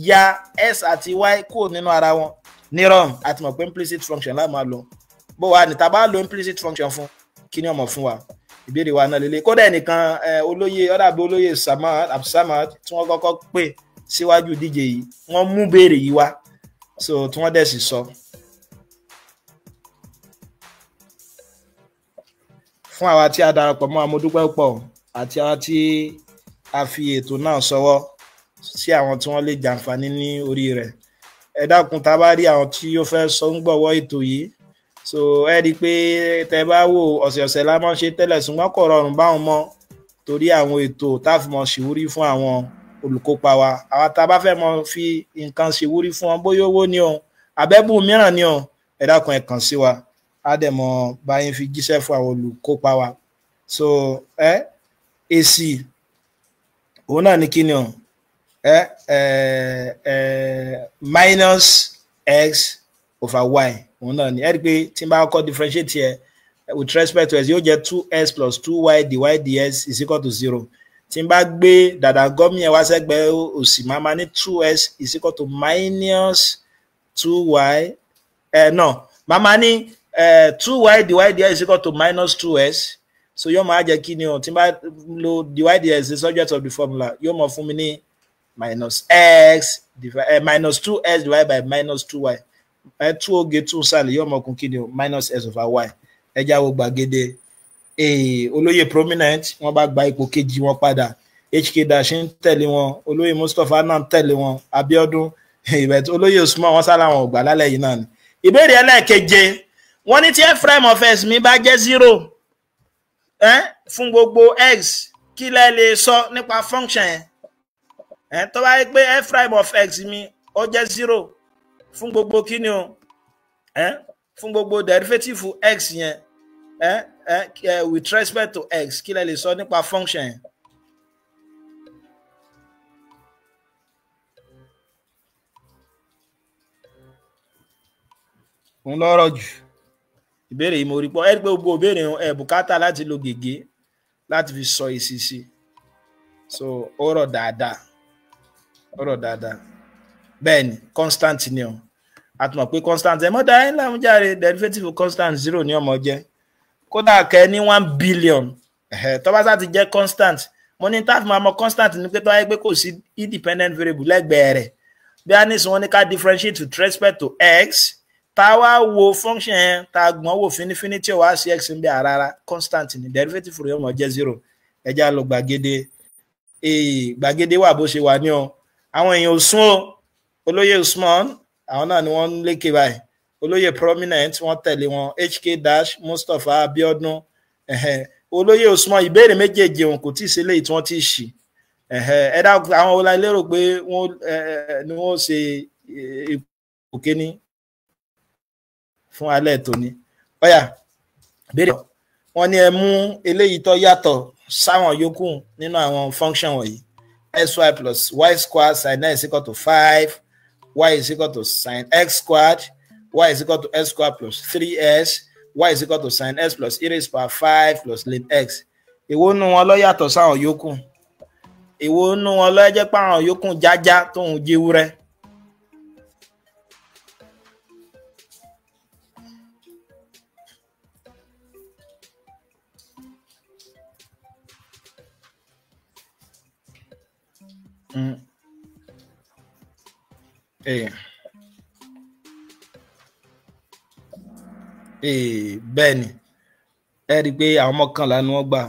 ya s àti y kúrò nínú ara wọn ní rom àti mọ̀ pé implicit function láà máa lò bó wà ní tá bá lo implicit function fún kí ni ọmọ fún wa ìbéèrè wa náà lélẹ̀ kódà ẹnìkan olóyè ọ̀dàbí olóyè Samad tí wọ́n kọ́kọ́ pè síwájú díje yìí wọ́n mú béèrè yìí wá so tí wọ́n dẹ̀ sì sọ fún àwa tí a darapọ̀ mọ́ amódúpẹ́ pọ̀ àti àwa tí a fi ètò náà sọwọ́ sí àwọn tí wọ́n lè jàǹfààní ní orí rẹ̀ ẹ dákun tá bá rí àwọn tí ó fẹ́ sọ ń gbọ̀wọ́ ètò yìí so ẹ rí i pé tẹ́ bá wò ọ̀sẹ̀ọ̀sẹ̀ la máa ń ṣe tẹ́lẹ̀ ṣùgbọ́n kò rọrùn báwọn mọ́ torí àwọn ètò tá fi mọ̀ ṣìwúrí fún àwọn olùkópa wa àwa tá bá fẹ́ mọ̀ fi nǹkan ṣìwúrí fún wọn bóyá owó ni o àbẹ́bù mìíràn ni o ẹ dákun ẹ kàn sí wa á dẹ̀ mọ̀ báyìí fi jíṣẹ́ fún àwọn olùkópa wa so èsì òun náà ní kí ni o minus x over y òun náà ni ẹ rí i pé tí n bá kọ́ differentiate here with respect to x yóò jẹ́ 2x plus 2y dy dx is equal to 0 tí n bá gbé dàdàgọ́mì ẹ̀ wá sẹ́gbẹ̀ẹ́ òsì máa ní 2x is equal to minus 2y no máa ní 2y dy dx is equal to minus 2x so yóò máa jẹ́ kí ni o tí n bá lo dy dx the subject of the formula yóò mọ̀ fún mi ní minus x minus 2x divided by minus 2y 2 oge 2 sàlẹ̀ yóò mọ̀ kún kí ni o minus x over y ẹja wo gbàgede olóyè prominent wọ́n bá gba ipò kejì wọn padà HK Dash ń tẹ̀lé wọn olóyè Mustapha náà ń tẹ̀lé wọn Abíọ́dún ìbẹ̀tí olóyè Usman wọn sálà wọn ò gbà lálẹ́ yìí náà ni ìbéèrè ẹlẹ́ẹ̀keje wọ́n ní tí f' of x mi bá jẹ́ 0 fún gbogbo x kí lẹ lè sọ nípa function yẹn tó bá yẹ pé f' of x mi ó jẹ́ 0 fún gbogbo kí ni o fún gbogbo derivative x yẹn with respect to x kí lẹ lè sọ nípa function yẹn. òun lọ́rọ̀ jù ìbéèrè yìí mo rí pọ́ ẹ rí pé gbogbo ìbéèrè bùkátà láti lo gègé láti fi sọ èsì sí so ó rọ̀ dáadáa bẹ́ẹ̀ ni constant ni o a tún mọ̀ pé constant ẹ̀ mọ́ dáa ńlá ń jáde derivative constant 0 ní ọmọ jẹ́ kódà kẹ́ ní 1 billion tó bá sá ti jẹ́ constant mo ní tá a fi máa mọ constant ní pé tó wáyé pé kò sí independent variable lẹ́gbẹ̀ẹ́ rẹ̀ bí a ní sọ wọ́n ní ká differentiate with respect to x tá a wá wo function yẹn tá a gbọ́n wò fínífíní tí ó wá sí x ń bẹ rárá constant ní derivative rẹ̀ ọmọ jẹ́ 0 ẹja lọ gbàgede wà bó ṣe wà ní o àwọn èèyàn ò sún o olóyè Usman àwọn náà ni wọ́n ń lékè báyìí olóyè prominent wọ́n tẹ̀lé wọn HK Dash Mustapha Abíọ́dún olóyè Usman ìbéèrè méjèèjì òun kò tí ì ṣe léyìí tí wọ́n ti ṣì ẹ dá àwọn ọlá lérò pé ni wọ́n ṣe ipò kíní fún alẹ́ tòní ọ̀yà béèrè wọ́n ní ẹ mú eléyìí tó yàtọ̀ sáwọn yòókù nínú àwọn function wọ̀nyí sy plus y squared sin x is equal to 5 y is equal to sin x squared y is equal to x squared plus 3s y is equal to sin x plus e raised power 5 plus ln x èwo nínú wọn ló yàtọ̀ sáwọn yòókù èwo nínú wọn ló jẹ́ pé àwọn yòókù jájá tóun jíwúrẹ́. bẹ́ẹ̀ ni ẹ rí i pé àwọn mọ́kànlá ni wọ́n gbà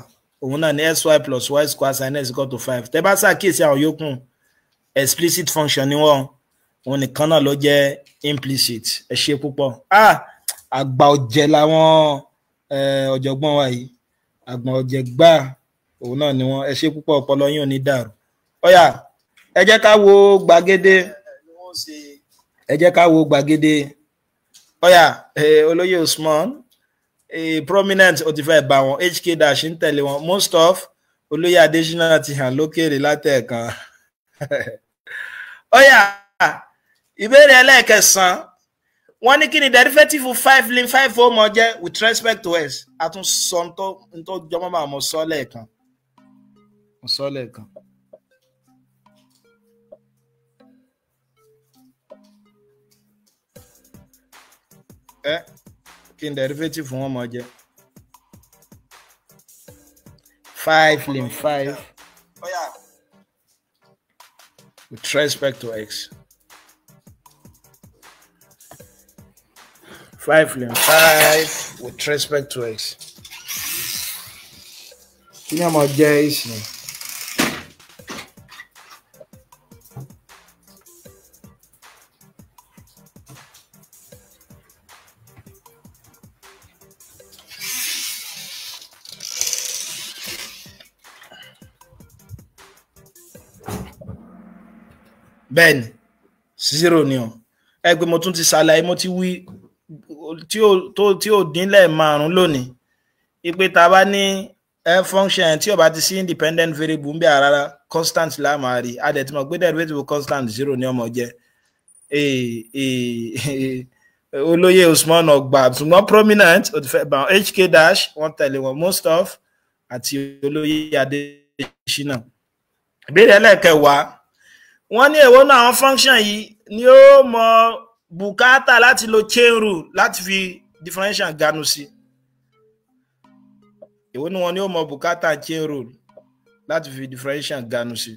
òun náà ní sy plus y square sin x equal to 5 tẹ́ bá ṣàkíyèsí àwọn yòókù explicit function ni wọ́n òun nìkan náà ló jẹ́ implicit ẹ ṣe púpọ̀ àgbà ọ̀jẹ̀ làwọn ọ̀jọ̀gbọ́n wa yìí àgbọ̀n ọ̀jẹ̀ gbà òun náà ni wọ́n ẹ ṣe púpọ̀ ọpọlọ yín ò ní dàrú. Ọ̀yà ẹ jẹ́ ká wo gbàgede Ọ̀yà olóyè Usman prominent ó ti fẹ́ bá wọn HK Dash ń tẹ̀lé wọn most of olóyè Adésínà ti hàn lókèrè látẹ̀ẹ̀kan. Ọ̀yà ìbéèrè ẹlẹ́ẹ̀kẹsàn-án wọ́n ní kí ni derivative 5 ln 5 ó mọ jẹ́ with respect to x àtúnṣọ tó jọmọ́ máa mọ̀ sọ lẹ́ẹ̀kan. Kí ni derivative wọn mọ jẹ́ 5 ln 5 with respect to x. 5 ln 5 with respect to x. Kí ni ọmọ jẹ́ ìsìn? Bẹ́ẹ̀ni 0 ni o. Ẹ pé mo tún ti ṣàlàyé mo ti wí tí ó dínlẹ̀ 5 lónìí ipe tá bá ní function tí ó bá ti sí independent variable ń bẹ rárá constant la máa rí a dẹ̀ tí mọ̀ pé derivative constant 0 ni ọmọ jẹ́ olóyè Usman ọgbà ṣùgbọ́n prominent ó ti fẹ́ bá HK Dash wọ́n tẹ̀lé wọn most of àti olóyè Adésínà. Ìbéèrè ẹlẹ́ẹ̀kẹwàá wọ́n ní èwo náà àwọn function yìí ni ó mọ bùkátà láti lo chain rule láti fi differential ganu sí. Èwo ni wọ́n ní ó mọ bùkátà chain rule láti fi differential ganu sí.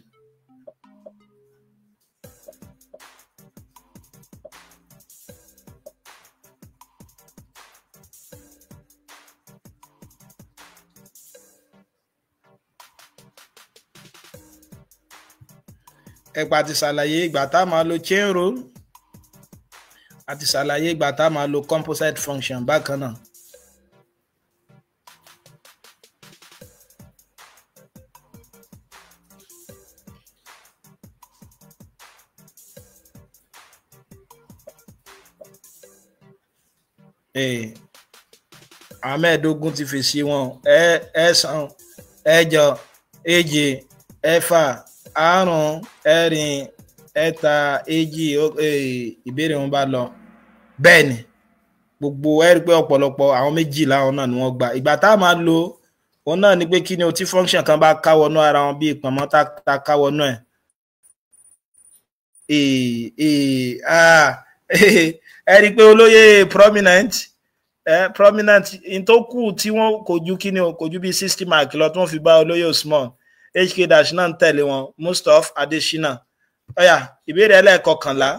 Ẹ̀pà ti ṣàlàyé ìgbà tá máa lo chain rule àti ṣàlàyé ìgbà tá máa lo composite function bákan náà. Àmẹ́ẹ̀dógún ti fèsì wọn ẹ̀sán ẹ̀jọ èje ẹ̀fà àrún ẹ̀rin ẹ̀ta èjì ìbéèrè wọn bá lọ. Bẹ́ẹ̀ni gbogbo ẹ̀rí pé ọ̀pọ̀lọpọ̀ àwọn méjìlá wọn náà ni wọ́n gbà. Ìgbà tá máa lo òun náà ni pé kí ni o tí function kan bá káwọnú ara wọn bí ìpamọ́ tá káwọnú ẹ̀. Ẹ̀rí pé olóyè prominent in tó kù tí wọ́n kò ju kí ni o kò ju bí 60 mark lọ tí wọ́n fi bá olóyè Usman HK Dash náà ń tẹ̀lé wọn most of Adésínà. Ọ̀yà ìbéèrè ẹlẹ́ẹ̀kọkànlá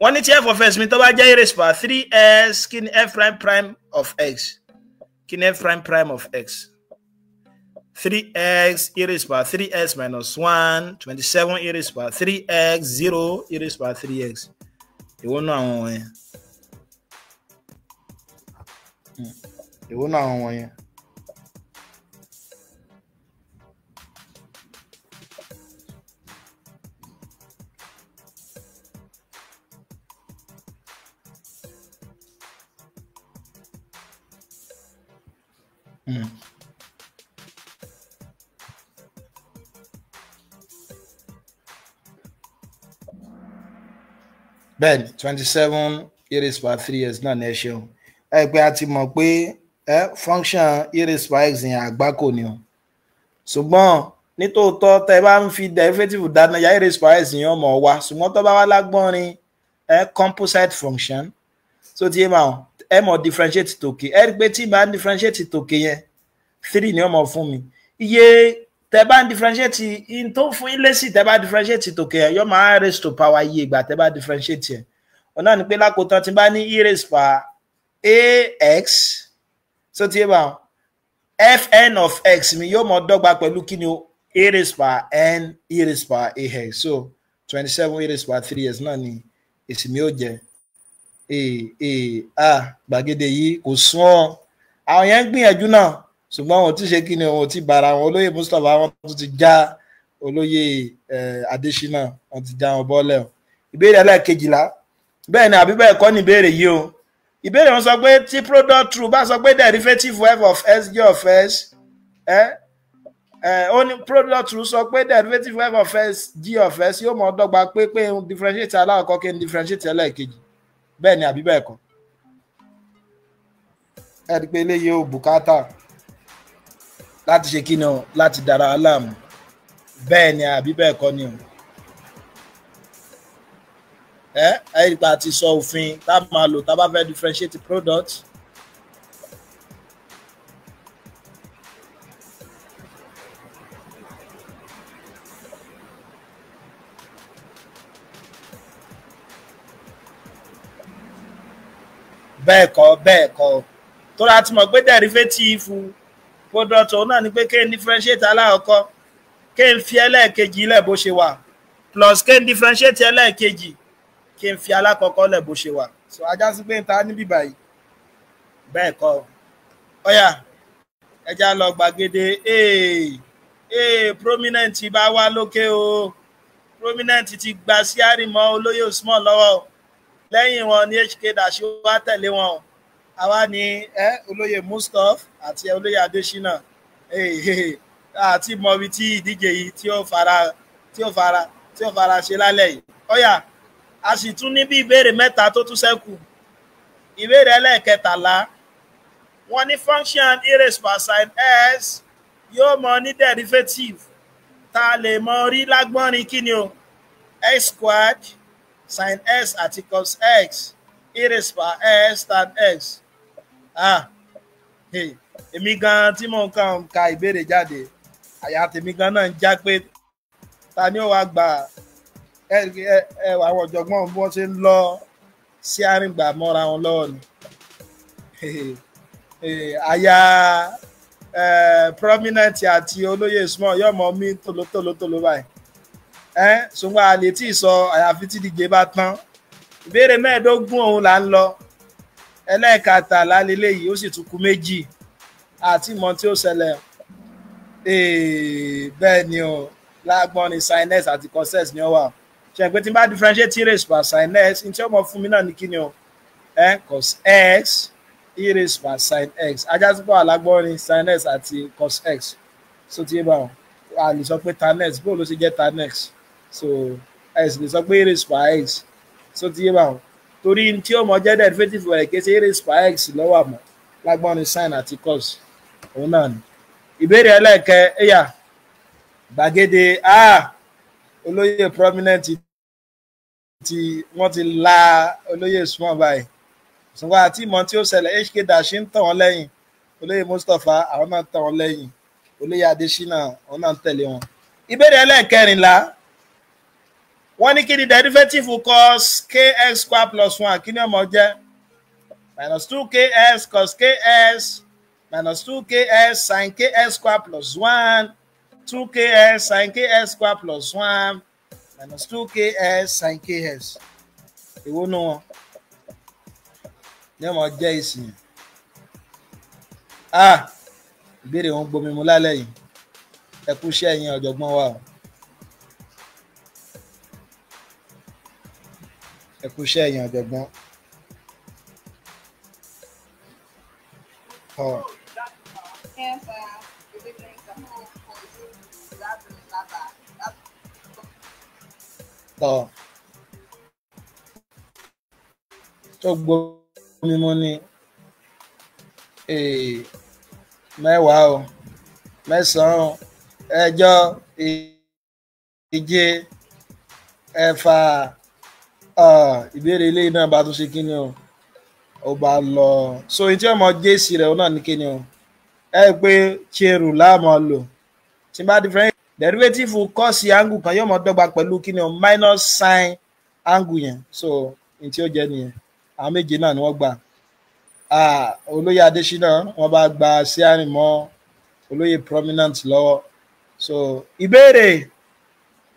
wọ́n ní tí f of x mi tó bá jẹ́ e raised power 3s kí ni f prime of x kí ni f prime of x 3x e raised power 3s minus 1 27 e raised power 3x 0 e raised power 3x èwo náà àwọn wọ̀nyẹn bẹ́ẹ̀ni 27 e raised power 3s náà ní ẹ ṣeun. Ẹ pé a ti mọ̀ pé function e raised power x yẹn àgbákò ni o ṣùgbọ́n nítòótọ́ tẹ́ bá ń fi derivative dáná ya e raised power x yẹn ọmọ wa ṣùgbọ́n tó bá wá lágbọ́nrin composite function so tí ẹ mọ̀ differentiate tòkè ẹ rí pé tí bá ń differentiate tòkè yẹn 3 ni ọmọ fún mi iye tẹ́ bá ń differentiate in tó fún ilé sí tẹ́ bá differentiate tòkè yẹn yóò máa raise to power iye ìgbà tẹ́ bá differentiate yẹn ọ̀nà ni pé lákòótán tí bá ní e raised power ax so tí fn of x mi yóò mọ dọ́gba pẹ̀lú kí ni o e raised power n e raised power ax so 27 e raised power 3s náà ni èsì mi ó jẹ gbàgede yìí kò sún ọ àwọn yẹn ń gbìyànjú náà ṣùgbọ́n wọn ò tí ṣe kí ni wọn ò tí bára wọn. olóyè Mustapha wọn tún ti já olóyè Adésínà wọn ti já wọn bọ́lẹ̀ o. ìbéèrè ẹlẹ́ẹ̀kejìlá bẹ́ẹ̀ ni àbí bẹ́ẹ̀ kọ́ ni ìbéèrè yìí o. ìbéèrè wọn sọ pé tí product true bá sọ pé derivative f of s g of s ó ní product true sọ pé derivative f of s g of s yóò mọ dọ́gba pé n differentiate alákọ̀ọ́kọ́ kí n differentiate ẹlẹ́ẹ̀kejì bẹ́ẹ̀ ni àbí bẹ́ẹ̀ kọ́. ẹ rí i pé eléyìí ò bùkátà láti ṣe kí ni o láti dára aláàmú bẹ́ẹ̀ ni àbí bẹ́ẹ̀ kọ́ ni o. ẹ̀rípa àti sọ òfin tá a máa lò tá a bá fẹ́ differentiate product. bẹ́ẹ̀ kọ́ tó láti mọ̀ pé derivative product òun náà ni pé kí n differentiate alákọ̀ọ́kọ́ kí n fi ẹlẹ́ẹ̀kejì lẹ̀ bó ṣe wà plus kí n differentiate ẹlẹ́ẹ̀kejì kí n fi alákọ̀ọ́kọ́ lẹ̀ bó ṣe wà. so ajá sí pé n ta níbí báyìí bẹ́ẹ̀ kọ́ ọ̀yà ẹja lọ gbàgede prominent bá wá lókè o prominent ti gba sí àrìmọ́ olóyè Usman lọ́wọ́ lẹ́yìn wọn ní HK Dash wá tẹ̀lé wọn àwa ní olóyè Mustapha àti olóyè Adésínà àti mọ̀bí tí ìdíje yìí tí ó fara ṣe lálẹ́ yìí ọ̀yà a sì tún ní bí ìbéèrè mẹ́ta tó tún ṣẹ́kù. ìbéèrè ẹlẹ́ẹ̀kẹtàlá wọ́n ní function e raised by sin s yóò mọ ní derivative tá a lè mọ rí lágbọ́nrin kí ni o x squared sin s àti cos x e raised by s tan x. èmi gan tí mò ń kàn ka ìbéèrè jáde àyà tèmi gan náà ń já pé ta ni ó wá gbà àwọn ọ̀jọ̀gbọ́n bí wọ́n ṣe ń lọ sí àrìngbà mọ́ra wọn lọ́wọ́ ni. àyà prominent àti olóyè Usman yóò mọ mí tòlótòlótòló báyìí. ṣùgbọ́n a lè tí ì sọ àyàfi tí díje bá tán. ìbéèrè 15 òun là ń lọ ẹlẹ́ẹ̀kẹtàlá lélẹ́yìí ó sì tún kù 2 àti ìmọ̀ tí ó ṣẹlẹ̀. bẹ́ẹ̀ ni o lágbọ́n ni sin s àti cos s ni ó wà. ṣe pé tí n bá differentiate e raised by sin s n tí ó mọ fún mi náà ní kí ni o cos x e raised by sin x ajá sí pọ̀ alágbọ́n ni sin s àti cos x so tí yé bá wọn a lè sọ pé tan x bó ló ṣe jẹ́ tan x so x lè sọ pé e raised by x so tí yé bá wọn torí tí ó mọ jẹ́ derivative rẹ̀ kí ṣe e raised by x lọ́wọ́ àmọ́ lágbọ́n ni sin àti cos òun náà ni. ìbéèrè ẹlẹ́ẹ̀kẹ́ ẹ̀yà gbàgede olóyè prominent tí wọ́n ti la olóyè Usman báyìí ṣùgbọ́n àti ìmọ̀ tí ó ṣẹlẹ̀ HK Dash ń tàn wọ́n lẹ́yìn olóyè Mustapha àwọn náà tàn wọ́n lẹ́yìn olóyè Adésínà àwọn náà ń tẹ̀lé wọn. ìbéèrè ẹlẹ́ẹ̀kẹrìnlá wọ́n ní kí ni derivative cos kx square plus 1 kí ni ó máa jẹ́ minus 2ks cos ks minus 2ks sin ks square plus 1 2ks sin ks square plus 1 minus 2ks sin ks. èwo nù wọn ní ọmọ jẹ́ ìsìn. ìbéèrè wọn gbomi mu lálẹ́ yìí ẹ kú iṣẹ́ yín ọ̀jọ̀gbọ́n wa o ẹ kú iṣẹ́ yín ọ̀jọ̀gbọ́n. tó gbomi mu ní mẹ́wàá o mẹ́sàn-án ẹ̀jọ ìje ẹ̀fà ìbéèrè ilé náà bá tún ṣe kí ni o ó bá lọ so ìtí ọmọ jésì rẹ̀ ó náà ní kí ni o pé ṣerù láàmú lò tí bá different derivative cos angle kan yóò mọ dọ́gba pẹ̀lú kí ni o minus sin angle yẹn so ìtí ó jẹ́ nìyẹn àwọn méje náà ni wọ́n gbà. olóyè Adésínà wọ́n bá gba sí àrìmọ́ olóyè prominent lọ́wọ́ so ìbéèrè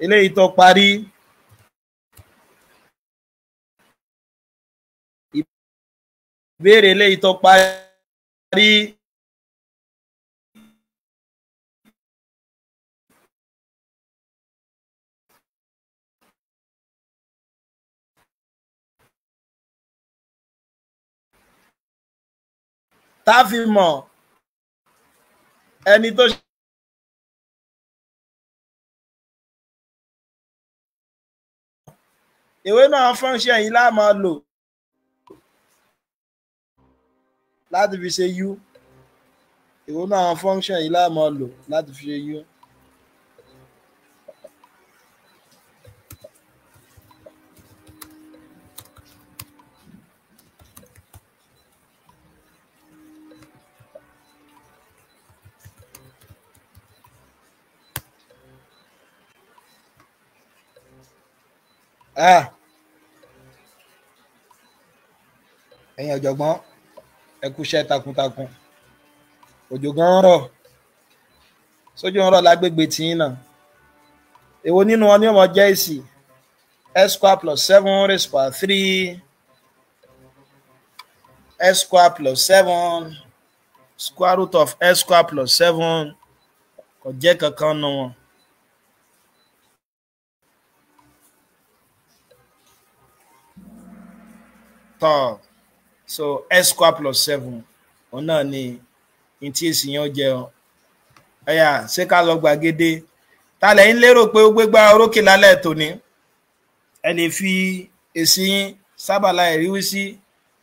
eléyìí tó parí ìbéèrè eléyìí tó parí tá a fi mọ̀ ẹni tó ìwé náà function yìí la máa lò láti fi ṣe u ìwé náà function yìí la máa lò láti fi ṣe u. Ẹ̀yin ọ̀jọ̀gbọ́n ẹ kú iṣẹ́ takuntakun òjò gan ń rọ̀ sójú ń rọ̀ lágbègbè tìyín náà èwo nínú wọn ni ó máa jẹ́ èsì x square plus 7 raised by 3 x square plus 7 square root of x square plus 7 kò jẹ́ kankan nù wọn. Tọ́ so x square plus 7 òun náà ni ní tí èsì yẹn ó jẹ ọ ẹ̀yà ṣé ká lọ gbàgede ta lẹ́yìn lérò pé ó gbégbá orókè lálẹ́ tòní ẹ lè fi èsì yín sábàlá ìrírí sí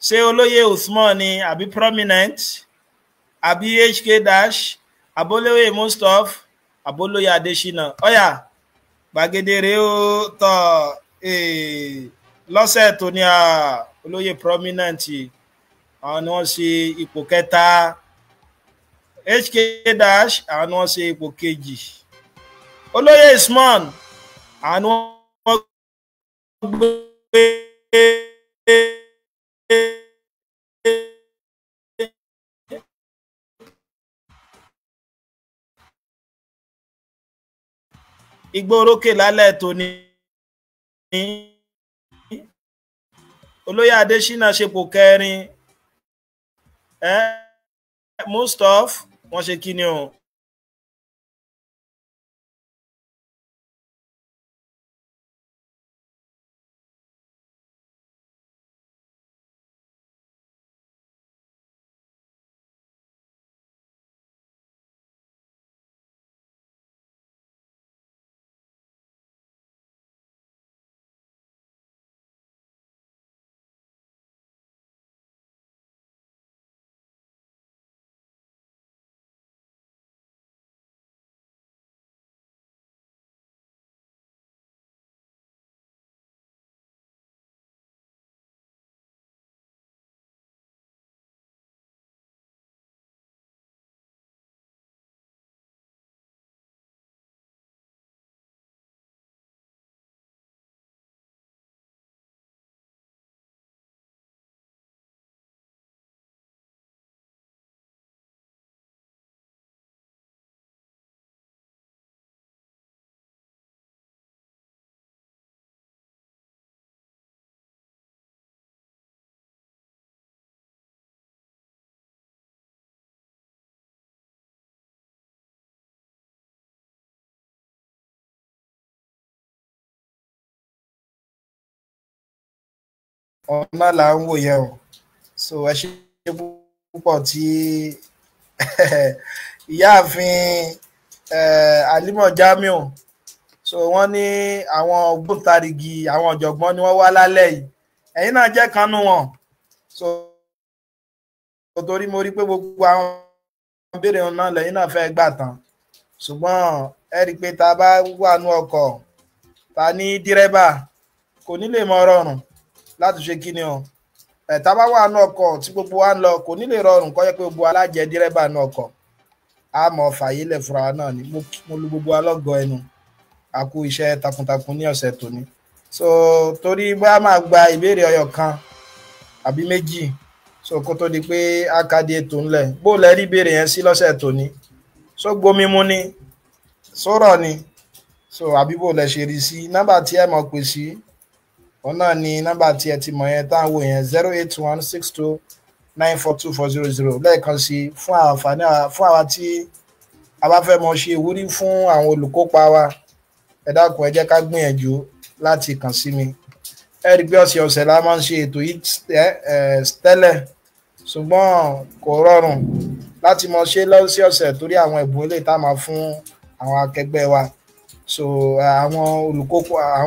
ṣé olóyè Usman ni àbí prominent àbí HK dash abólóyè Mustapha abólóyè Adésínà ọ̀yà gbàgede rèé ó tọ́ lọ́sẹ̀ tòní olóyè prominent àwọn ni wọ́n ṣe ipò kẹta HK dash àwọn ni wọ́n ṣe ipò kejì olóyè Usman àwọn ni wọ́n gbé igbó orókè lálẹ́ tòní olóyè Adésínà ṣepò kẹrin Mustapha wọ́n ṣe kíni o ọ̀nà là ń wò yẹn o so ẹ ṣe púpọ̀ tí ìyáàfin Alimọ̀ Jamiu so wọ́n ní àwọn ògbóǹtarìgì àwọn ọ̀jọ̀gbọ́n ni wọ́n wá lálẹ́ yìí ẹ̀yin náà jẹ́ kan nú wọn so torí mo rí pé gbogbo àwọn ìbéèrè náà lẹ́yìn náà fẹ́ gbà tán ṣùgbọ́n ẹ rí i pé tá a bá wà nú ọkọ̀ ta ní dírẹ́bà kò ní lè mọ rọrùn láti ṣe kí ni o tá a bá wà nú ọkọ̀ tí gbogbo wa ń lọ kò ní lè rọrùn kó yẹ pé gbogbo alájẹ dírẹ́bà nú ọkọ̀ a mọ̀ fàyè lẹ̀ fúnra náà ni mo lu gbogbo alọ́gọ̀ ẹnu a kú iṣẹ́ takuntakun ní ọ̀sẹ̀ tòní so torí bá máa gba ìbéèrè ọyọ kan àbí méjì so kó tó di pé a kàdé ètò ńlẹ̀ bó lẹ rí ìbéèrè yẹn sí lọ́sẹ̀ tòní so gbomi mu ni sọ̀rọ̀ ni so àbí bó lẹ ṣe rí sí nọ́mbà tí ẹ mọ̀ pè sí òun náà ni nọ́mbà tí ẹ ti mọ̀ yẹn tá à ń wò yẹn 08162942400 lẹ́ẹ̀kan sí fún àǹfààní fún àwa tí a bá fẹ́ mọ̀ ṣe ìwúrí fún àwọn olùkópa wa ẹ dákun ẹ jẹ́ ká gbìyànjú láti kàn sí mi ẹ rí pé ọ̀sẹ̀ la máa ń ṣe ètò yìí tẹ́lẹ̀ ṣùgbọ́n kò rọrùn láti mọ ṣe lọ́sọ̀ọ̀sẹ̀ torí àwọn ẹ̀bùn eléyìí tá a máa fún àwọn akẹgbẹ́ wa so àwọn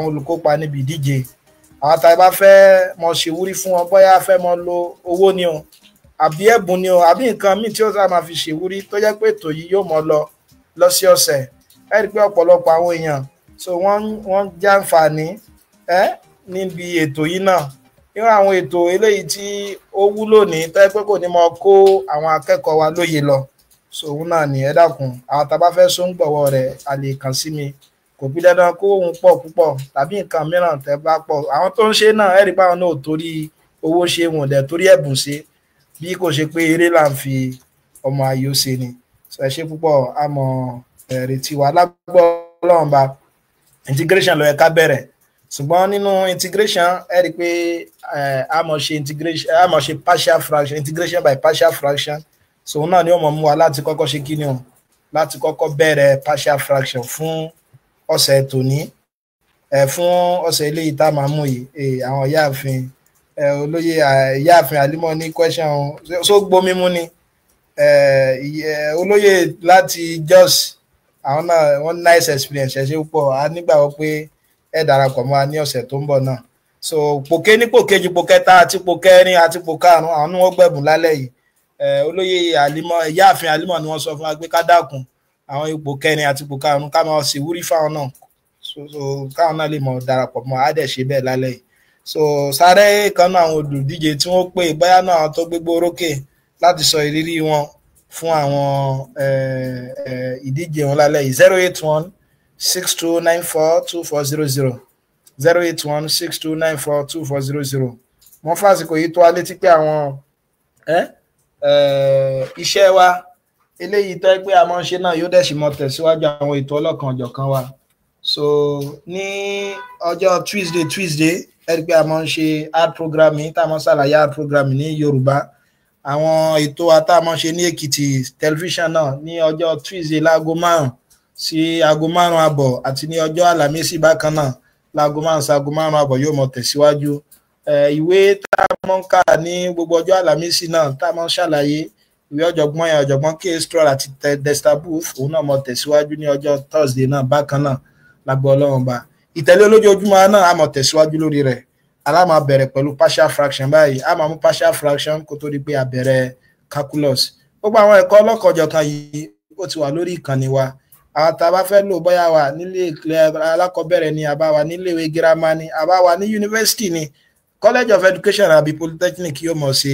olùkópa níbi ìdíje àwọn tá a bá fẹ́ mọ ṣèwúrí fún wọn bóyá fẹ́ mọ lo owó ni o àbí ẹ̀bùn ni o àbí nǹkan míì tí ó sá máa fi ṣèwúrí tó jẹ́ pé ètò yìí yóò mọ lọ lọ́sọ̀ọ̀sẹ̀ ẹ rí i pé ọ̀pọ̀lọpọ̀ àwọn èèyàn so wọ́n jàǹfààní níbi ètò yìí náà irú àwọn ètò eléyìí tí ó wúlò ní tó jẹ́ pé kò ní mọ kó àwọn akẹ́kọ̀ọ́ wa lóye lọ so òun náà ní ẹ dákun àwọn tá a bá fẹ́ sóńgbọ̀wọ́ rẹ̀ a lè kàn sí mi kò bí dandan kó òun pọ̀ púpọ̀ tàbí nǹkan mìíràn tẹ́ bá pọ̀ àwọn tó ń ṣe náà ẹ rí i pé àwọn náà ò torí owó ṣe wọn dẹ̀ torí ẹ̀bùn ṣe bí kò ṣe pé eré là ń fi ọmọ ayò ṣe ni ẹ ṣe púpọ̀ àmọ́ retí wa lágbọ́ Ọlọ́run bá integration ló yẹ ká bẹ̀rẹ̀ ṣùgbọ́n nínú integration ẹ rí i pé a mọ̀ ṣe partial fraction integration by partial fraction so náà ni ó mọ̀ mú wa láti kọ́kọ́ ṣe kíni o láti kọ́kọ́ bẹ̀rẹ̀ partial fraction fún ọ̀sẹ̀ tòní fún ọ̀sẹ̀ eléyìí tá a máa mú yìí àwọn ìyáàfin olóyè ìyáàfin Àlímọ̀ ní question so gbomi mú ni olóyè láti Jos àwọn náà wọ́n nice experience ẹ ṣe púpọ̀ a nígbàgbọ́ pé ẹ darapọ̀ mọ́ wa ní ọ̀sẹ̀ tó ń bọ̀ náà so pòkè ní pòkejì pòkẹta àti pòkẹrin àti pòkarùn àwọn ni wọ́n gbẹ̀bùn lálẹ́ yìí olóyè Àlímọ̀ ìyáàfin Àlímọ̀ ni wọ́n sọ fún wa pé ká dákun àwọn ipò kẹrin àti ipò karùn ká máa sì wúrí fáwọn náà so káwọn náà lè mọ darapọ̀ mọ́ á dẹ̀ ṣe bẹ́ẹ̀ lálẹ́ yìí so sáré kan náà àwọn olùdíje tí wọ́n pè báyà náà àwọn tó gbégbó orókè láti sọ ìrírí wọn fún àwọn ìdíje wọn lálẹ́ yìí 08162942400 08162942400 wọ́n fásitì yìí tó wá létí pé àwọn iṣẹ́ wa eléyìí tó pé a máa ń ṣe náà yóò dẹ̀ sì mọ tẹ̀síwájú àwọn ètò ọlọ́kan ọ̀jọ̀kan wa so ní ọjọ́ Tuesday ẹ rí pé a máa ń ṣe art programming tá a máa ń ṣàlàyé art programming ní Yorùbá àwọn ètò wa tá a máa ń ṣe ní Èkìtì tẹlifíṣàn náà ní ọjọ́ Tuesday láago 5 sí aago 5:30 àti ní ọjọ́ Àlàmísì bákan náà láago 5 sí aago 5:30 yóò mọ tẹ̀síwájú ìwé tá a máa ń kà ní gbogbo ọjọ́ Àlàmísì náà tá a máa ń ṣàlàyé ìwé ọ̀jọ̀gbọ́n K. Stroll àti Dexter Booth òun náà mọ tẹ̀síwájú ní ọjọ́ Thursday náà bákan náà lágbó Ọlọ́run bá ìtẹ̀lé olójoojúmọ́ náà a mọ tẹ̀síwájú lórí rẹ̀ aláma bẹ̀rẹ̀ pẹ̀lú partial fraction báyìí a máa mú partial fraction kó tó di pé a bẹ̀rẹ̀ calculus gbogbo àwọn ẹ̀kọ́ ọlọ́kanòjọ̀kan yìí ó ti wà lórí ìkànnì wa àwọn tá a bá fẹ́ lò bóyá wà nílé alákọ̀ọ́bẹ̀rẹ̀ ni àbá wà nílé ìwé girama ni àbá wà ní yunifásitì ni College of Education àbí Polytechnic yóò mọ̀ ṣe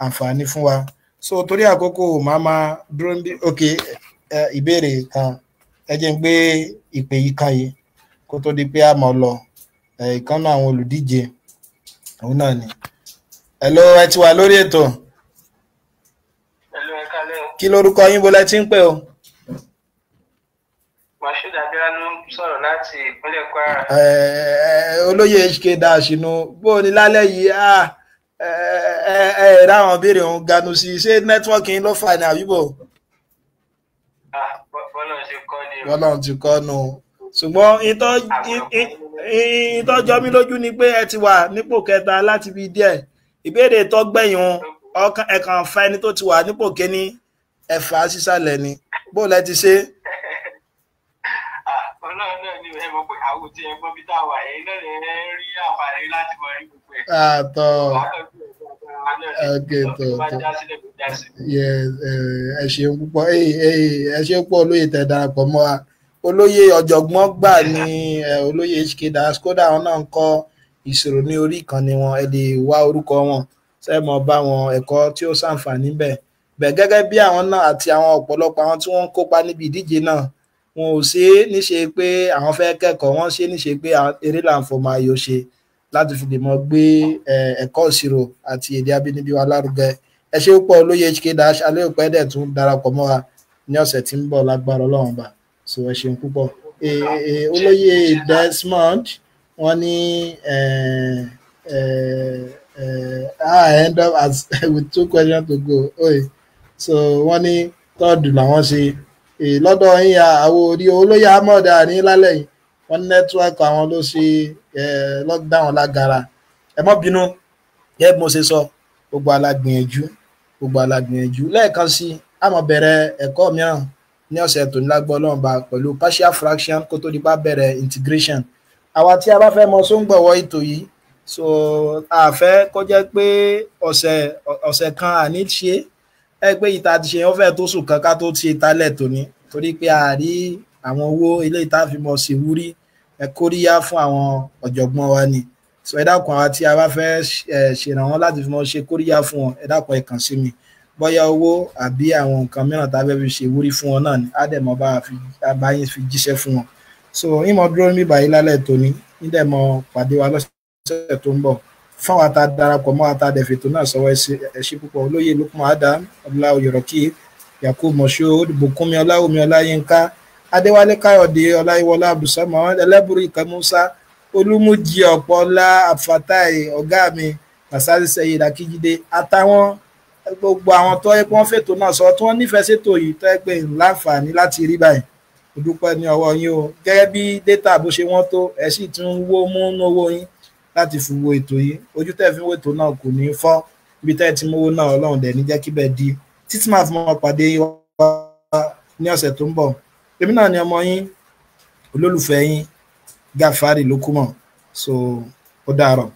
àǹfààní fún wa so torí àkókò màmá dúró ń bí ok ìbéèrè kan ẹ jẹ́ ń gbé ìpè yìí kan yìí kó tó di pé a mọ̀ lọ ìkànnà àwọn olùdíje òun náà ni hello ẹ ti wà lórí ètò hello ẹ kálẹ́ o. kí lorúkọ yín bó lẹ ti ń pè o. Mashood Abíọ́lá sọ̀rọ̀ láti ìpínlẹ̀ Kwara. olóyè HK Dash inú bó o ní lálẹ́ yìí ráwọn béèrè òun ganu sí ṣé nẹ́tíwọ́ọ̀kì yín ló fà ní àbíbò. bọ́lá ṣe kọ́ ni o. bọ́lá ti kọ́ nu ṣùgbọ́n ìtọ́jọ́ mi lójú ni pé ẹ ti wà nípò kẹta láti bí díẹ̀ ìbéèrè tó gbẹ̀yìn ẹ̀kan fa ẹni tó ti wà nípò kíní ẹ̀fà sísàlẹ̀ ni bó lẹ ti ṣe. Ọlọ́run náà ni ẹ mọ̀ pé àwọn tí ẹ gbọ́ bí táwa ẹ̀yin náà lè rí àǹfààní láti mọ rí gbogbo ẹ̀. àtọ̀ okay tó ẹ ṣeun púpọ̀ ẹ ṣeun púpọ̀ olóyè tẹ̀ darapọ̀ mọ́ wa olóyè ọ̀jọ̀gbọ́n gbà ní olóyè HK Dash kódà àwọn náà ń kọ́ ìṣòro ní orí ìkànnì wọn ẹ lè wá orúkọ wọn ṣe mọ̀ bá wọn ẹ̀kọ́ tí ó ṣàǹfààní bẹ́ẹ̀ gẹ́gẹ́ bí àwọn náà àti àwọn ọ̀pọ̀lọpọ̀ àwọn tí wọ́n ń kópa níbi ìdíje náà wọn ò ṣe é níṣe pé àwọn fẹ́ kẹ́kọ̀ọ́ wọ́n ṣe é níṣe pé eré là ń fọmọ ayò ṣe láti fi lè mọ gbé ẹ̀kọ́ ìṣirò àti èdè abínibí wa lárugẹ ẹ ṣe púpọ̀ olóyè HK Dash alẹ́ òpẹ́ dẹ̀ tún darapọ̀ mọ́ wa ní ọ̀sẹ̀ tí ń bọ̀ lágbára Ọlọ́run bá so ẹ ṣeun púpọ̀ olóyè Desmond wọ́n ní end up as with 2 questions to go so wọ́n ní tọ́ọ̀dù làwọn ṣe lọ́dọ̀ yín àwọn orí olóyè Ahmed ní lálẹ́ yìí wọ́n ní nẹ́tíwọ́ọ̀kì àwọn ló ṣe lockdown lágara ẹ má bínú gẹ́gẹ́ bí mo ṣe sọ gbogbo alágbìyànjú gbogbo alágbìyànjú lẹ́ẹ̀kan sí àmọ́ bẹ̀rẹ̀ ẹ̀kọ́ mìíràn ní ọ̀sẹ̀ tó ní lágbọ́ Ọlọ́run bá pẹ̀lú partial fraction kó tó di bá bẹ̀rẹ̀ integration. Àwa tí a bá fẹ́ mọ sóńgbọ̀wọ́ ètò yìí so a fẹ́ kó jẹ́ pé ọ̀sẹ̀ kan àní ṣe ẹ pé ìta ti ṣe wọ́n fẹ́ tó sùn kan ká tó ṣe ìtálẹ̀ tòní torí pé a rí àwọn owó ilé ìta fi mọ̀ sí wúrí ẹ kóríyá fún àwọn ọ̀jọ̀gbọ́n wa ni so ẹ dákun àwa tí a bá fẹ́ ṣèrànwọ́ láti fi mọ̀ ṣe kóríyá fún wọn ẹ dákun ẹ kàn sí mi bóyá owó àbí àwọn nǹkan mìíràn tá a fẹ́ fi ṣe wúrí fún wọn náà ni á dẹ̀ mọ́ bá yín fi jíṣẹ́ fún wọn so ìmọ̀ dúró níbi báyìí lálẹ́ tòní ní dẹ̀ mọ́ pàdé wa lọ́sẹ̀ tó ń bọ̀ fáwọn ata darapọ̀ mọ́ ata dẹ̀fẹ̀tò náà sọ̀rọ̀ ẹ̀ṣẹ̀ púpọ̀ olóyè Lukman Adam Ọláwọ̀ Yọ̀rọ̀kí Yakub Moshood Bùkúnmi Ọláwùmí Ọláyínká Adéwálé Káyọ̀dé Ọláyíwọlá Abdulsamad Ẹlẹ́bùrú Ìkẹ́músá Olúmújì Ọ̀pọ̀lá Afatai ọ̀gá mi Masari Sẹ́yìn Akíjídé àtàwọn gbogbo àwọn tó ẹ pé wọ́n fètò náà sọ tí wọ́n nífẹ̀ẹ́ sétò yìí tó ẹ pé láǹfààní láti rí báyìí mo dúpẹ́ ní ọwọ́ yín o gẹ́gẹ́ bí dátà bó ṣe wọ́n tó ẹ sì tún wó mú owó yín láti fi wo ètò yìí ojú tẹ́ fi wo ètò náà kò ní fọ́ ibi tẹ́ ti mówó náà Ọlọ́run dẹ̀ ní jẹ́ kí bẹ́ẹ̀ di títí máa fi mọ́ pàdé wa ní ọ̀sẹ̀ tó ń bọ̀ èmi náà ni ọmọ yín olólùfẹ́ yín Gàfárì Lókùmọ̀ so ó dàárọ̀.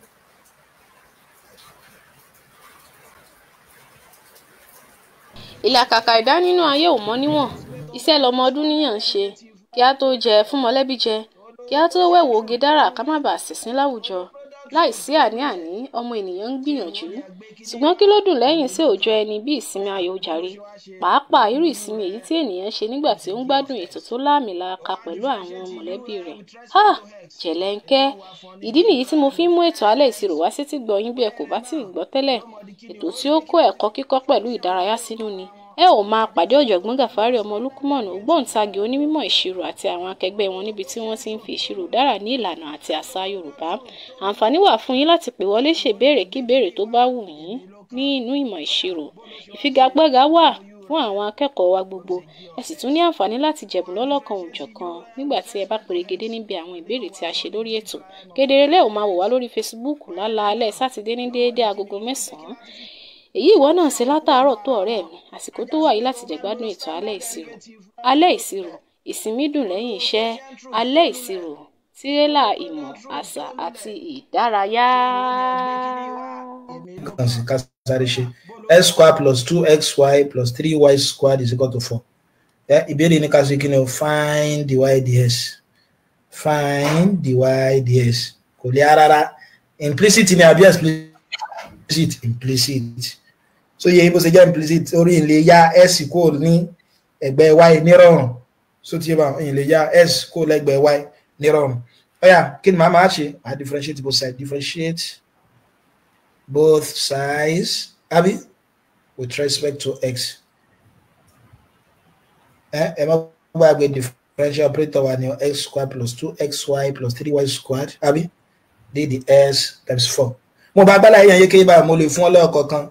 ìlàkàkà ẹ̀dá nínú ayé ò mọ́ níwọ̀n iṣẹ́ lọmọ ọdún níyàn ń ṣe kí á tó jẹ fún mọ̀lẹ́bí jẹ kí á tó wẹ̀wò oge dára ká má bàa ṣìṣín láwùjọ láìsí àní-àní ọmọ ènìyàn ń gbìyànjú ṣùgbọ́n kí ló dùn lẹ́yìn sí òòjọ́ ẹni bí ìsinmi ayọ̀ jàre pàápàá irú ìsinmi èyí tí ènìyàn ṣe nígbà tí ó ń gbádùn ètò tó láàmìlàaka pẹ̀lú àwọn mọ̀lẹ́bí rẹ̀ jẹ̀lẹ́ńkẹ́ ìdí nìyí tí mo fi ń mú ètò alẹ́ ìṣirò wá sétí gbọ́ yín bí ẹ kò bá tí ì gbọ́ tẹ́lẹ̀ ètò tí ó kó ẹ̀kọ́ kíkọ́ pẹ̀lú ìdárayá sínú ni ẹ ò máa pàdé ọ̀jọ̀gbọ́n Gàfárì ọmọ Lúkúmọ̀nù ògbóǹtagì onímọ̀ ìṣirò àti àwọn akẹgbẹ́ wọn níbi tí wọ́n ti ń fi ìṣirò dára ní ìlànà àti àṣà Yorùbá àǹfààní wà fún yín láti pè wọlé ṣèbéèrè kí béèrè tó bá wù yín ní inú ìmọ̀ ìṣirò ìfigagbága wà fún àwọn akẹ́kọ̀ọ́ wa gbogbo ẹ sì tún ní àǹfààní láti jẹ̀bùn lọ́lọ́kan òjọ̀kan nígbà tí ẹ bá perégedé níbi àwọn ìbéèrè tí a ṣe lórí ètò kedere lẹ́ ò máa wò wá lórí Facebook lálaalẹ́ sátidé ní déédéé agogo 9 èyí ìwọ náà ṣe látàárọ̀ tó ọ̀rẹ́ mi àsìkò tó wà yìí láti jẹ̀gbádùn ètò alẹ́ ìṣirò ìsinmi dùn lẹ́yìn iṣẹ́ alẹ́ ìṣirò tírélà ìmọ̀ àṣà àti ìdárayá. x square plus 2xy plus 3y squared is equal to 4. Ìbéèrè ní ká ṣe kí ni o find the y ds kò lè rárá implicit ni àbí implicit so yẹ bó ṣe jẹ́ implicit orí ilé ya s kò ní ẹ̀gbẹ́ y nírọ̀rùn so tí bá ilé ya s kò lẹ́gbẹ̀ẹ́ y nírọ̀rùn ọ̀yà kí ni màá máa ṣe I differentiate both sides àbí with respect to x ẹ má gbàgbé differential operator wà ní x squared plus 2xy plus 3y squared àbí ds times 4 mo bá gbálà yẹn yéké bá mo lè fún ọ lẹ́ọ̀kọ̀ọ̀kan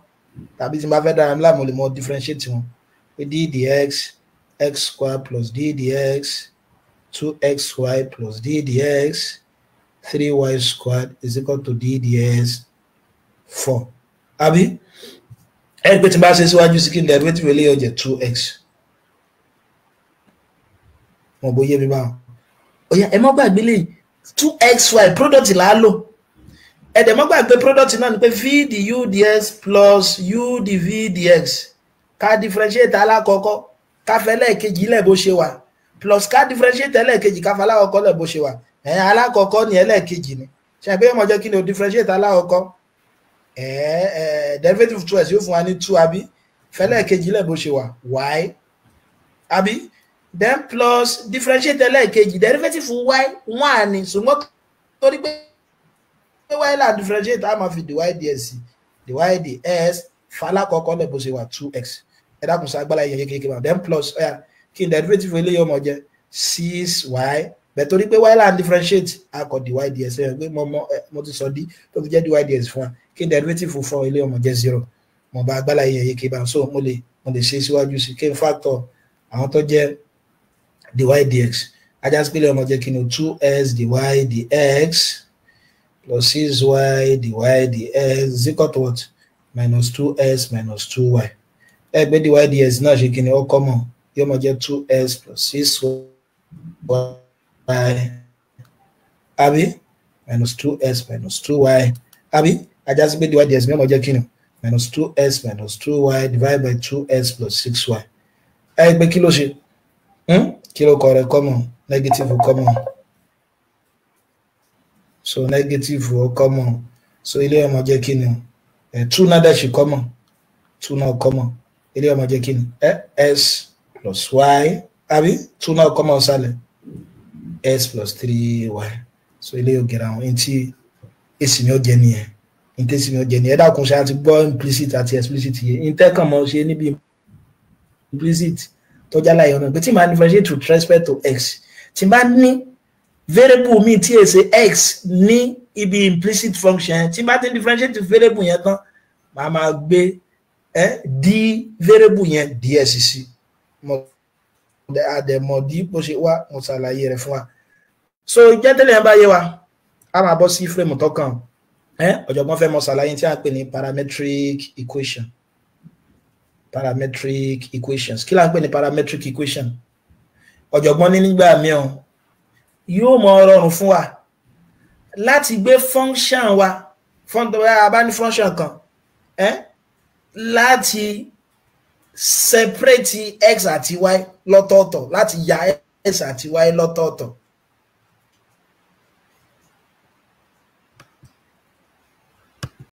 tàbí tí mo bá fẹ́ dára ńlá mo lè mọ differentiate wọn pé ddx x squared plus ddx 2xy plus ddx 3y squared is equal to dds 4 àbí ẹ pé tí n bá ṣe síwájú sí kí n derivative eléyìí ó jẹ́ 2x mo bóyá mi bá ó yá ẹ má gbàgbé lè 2xy product là á lò ẹ̀dẹ̀ mọ́ gbàgbé product náà ni pé v du ds plus u dv dx ká differentiate alákọ̀ọ́kọ́ ká fẹ́ lẹ́ẹ̀kejì lẹ̀ bó ṣe wà plus ká differentiate ẹlẹ́ẹ̀kejì ká fẹ́ alákọ̀ọ́kọ́ lẹ̀ bó ṣe wà alákọ̀ọ́kọ́ ni ẹlẹ́ẹ̀kejì ni ṣe pé ọmọ jẹ́ kí ni o differentiate alákọ̀ọ́kọ́ derivative 2x yóò fún wa ní 2 àbí fẹ́ lẹ́ẹ̀kejì lẹ̀ bó ṣe wà y àbí then plus differentiate ẹlẹ́ẹ̀kejì derivative y 1 ni ṣùgbọ́n torí pé y la differentiate a máa fi dy ds dy ds fala kọ́kọ́ lẹ bó ṣe wà 2x ẹ dákun sa agbára yẹn kékeré ma then plus kí n derivative eléyìí ọmọ jẹ́ 6y bẹ́ẹ̀ torí pé y la differentiate a kọ dy ds ẹ pé mo ti sọ di tó fi jẹ́ dy ds fún wa kí n derivative fún eléyìí ọmọ jẹ́ 0 mo bá agbára yẹn kékeré ma so mo lè ṣe síwájú sí kí n factor àwọn tó jẹ́ dy dx ajá sí pé ọmọ jẹ́ kí ni 2s dy dx plus 6y dy dx is equal to what? Minus 2s minus 2y. ẹgbẹ́ dy dx náà ṣe kí ni ó common yóò máa jẹ́ 2s plus 6y àbí minus 2s minus 2y àbí ajá sí pé dy dx yóò máa jẹ́ kí ni minus 2s minus 2y divided by 2s plus 6y ẹgbẹ́ kí ló ṣe kí ló kọ rẹ̀ common negative common so negative or common so ilé ọmọ jẹ́ kí ni 2 náà dẹ̀ ṣe common 2 náà common ilé ọmọ jẹ́ kí ni s plus y àbí 2 náà common sálẹ̀ s plus 3y so ilé yóò gẹ̀rẹ̀ àwọn tí èsì mi ó jẹ́ nìyẹn ní èsì mi ó jẹ́ nìyẹn dákun ṣe àti gbọ́ implicit àti explicit yẹn ìtẹ́kàn mọ́ ṣe níbi implicit tọ́jà láyé ọ̀nà pé tí màá differentiate with respect to x tí bá ní variable mi tí èsè x ní ibi implicit function tí bá ti differentiate with variable yẹn tán màá máa gbé d variable yẹn ds sí àdẹ̀mọ̀ d bó ṣe wá mo ṣàlàyé rẹ̀ fún wa so jẹ́tẹ̀lẹ̀ yẹn bá yé wa a máa bọ́ sí frame tọ́kàn ọ̀jọ̀gbọ́n fẹ́ mọ̀ ṣàlàyé tí a pè ní parametric equation parametric equations kí la ń pè ní parametric equation ọ̀jọ̀gbọ́n ní nígbà mìíràn yóò mọ rọrùn fún wa láti gbé function wa bá ní function kan láti separate x àti y lọ́tọ̀ọ̀tọ̀ láti ya x àti y lọ́tọ̀ọ̀tọ̀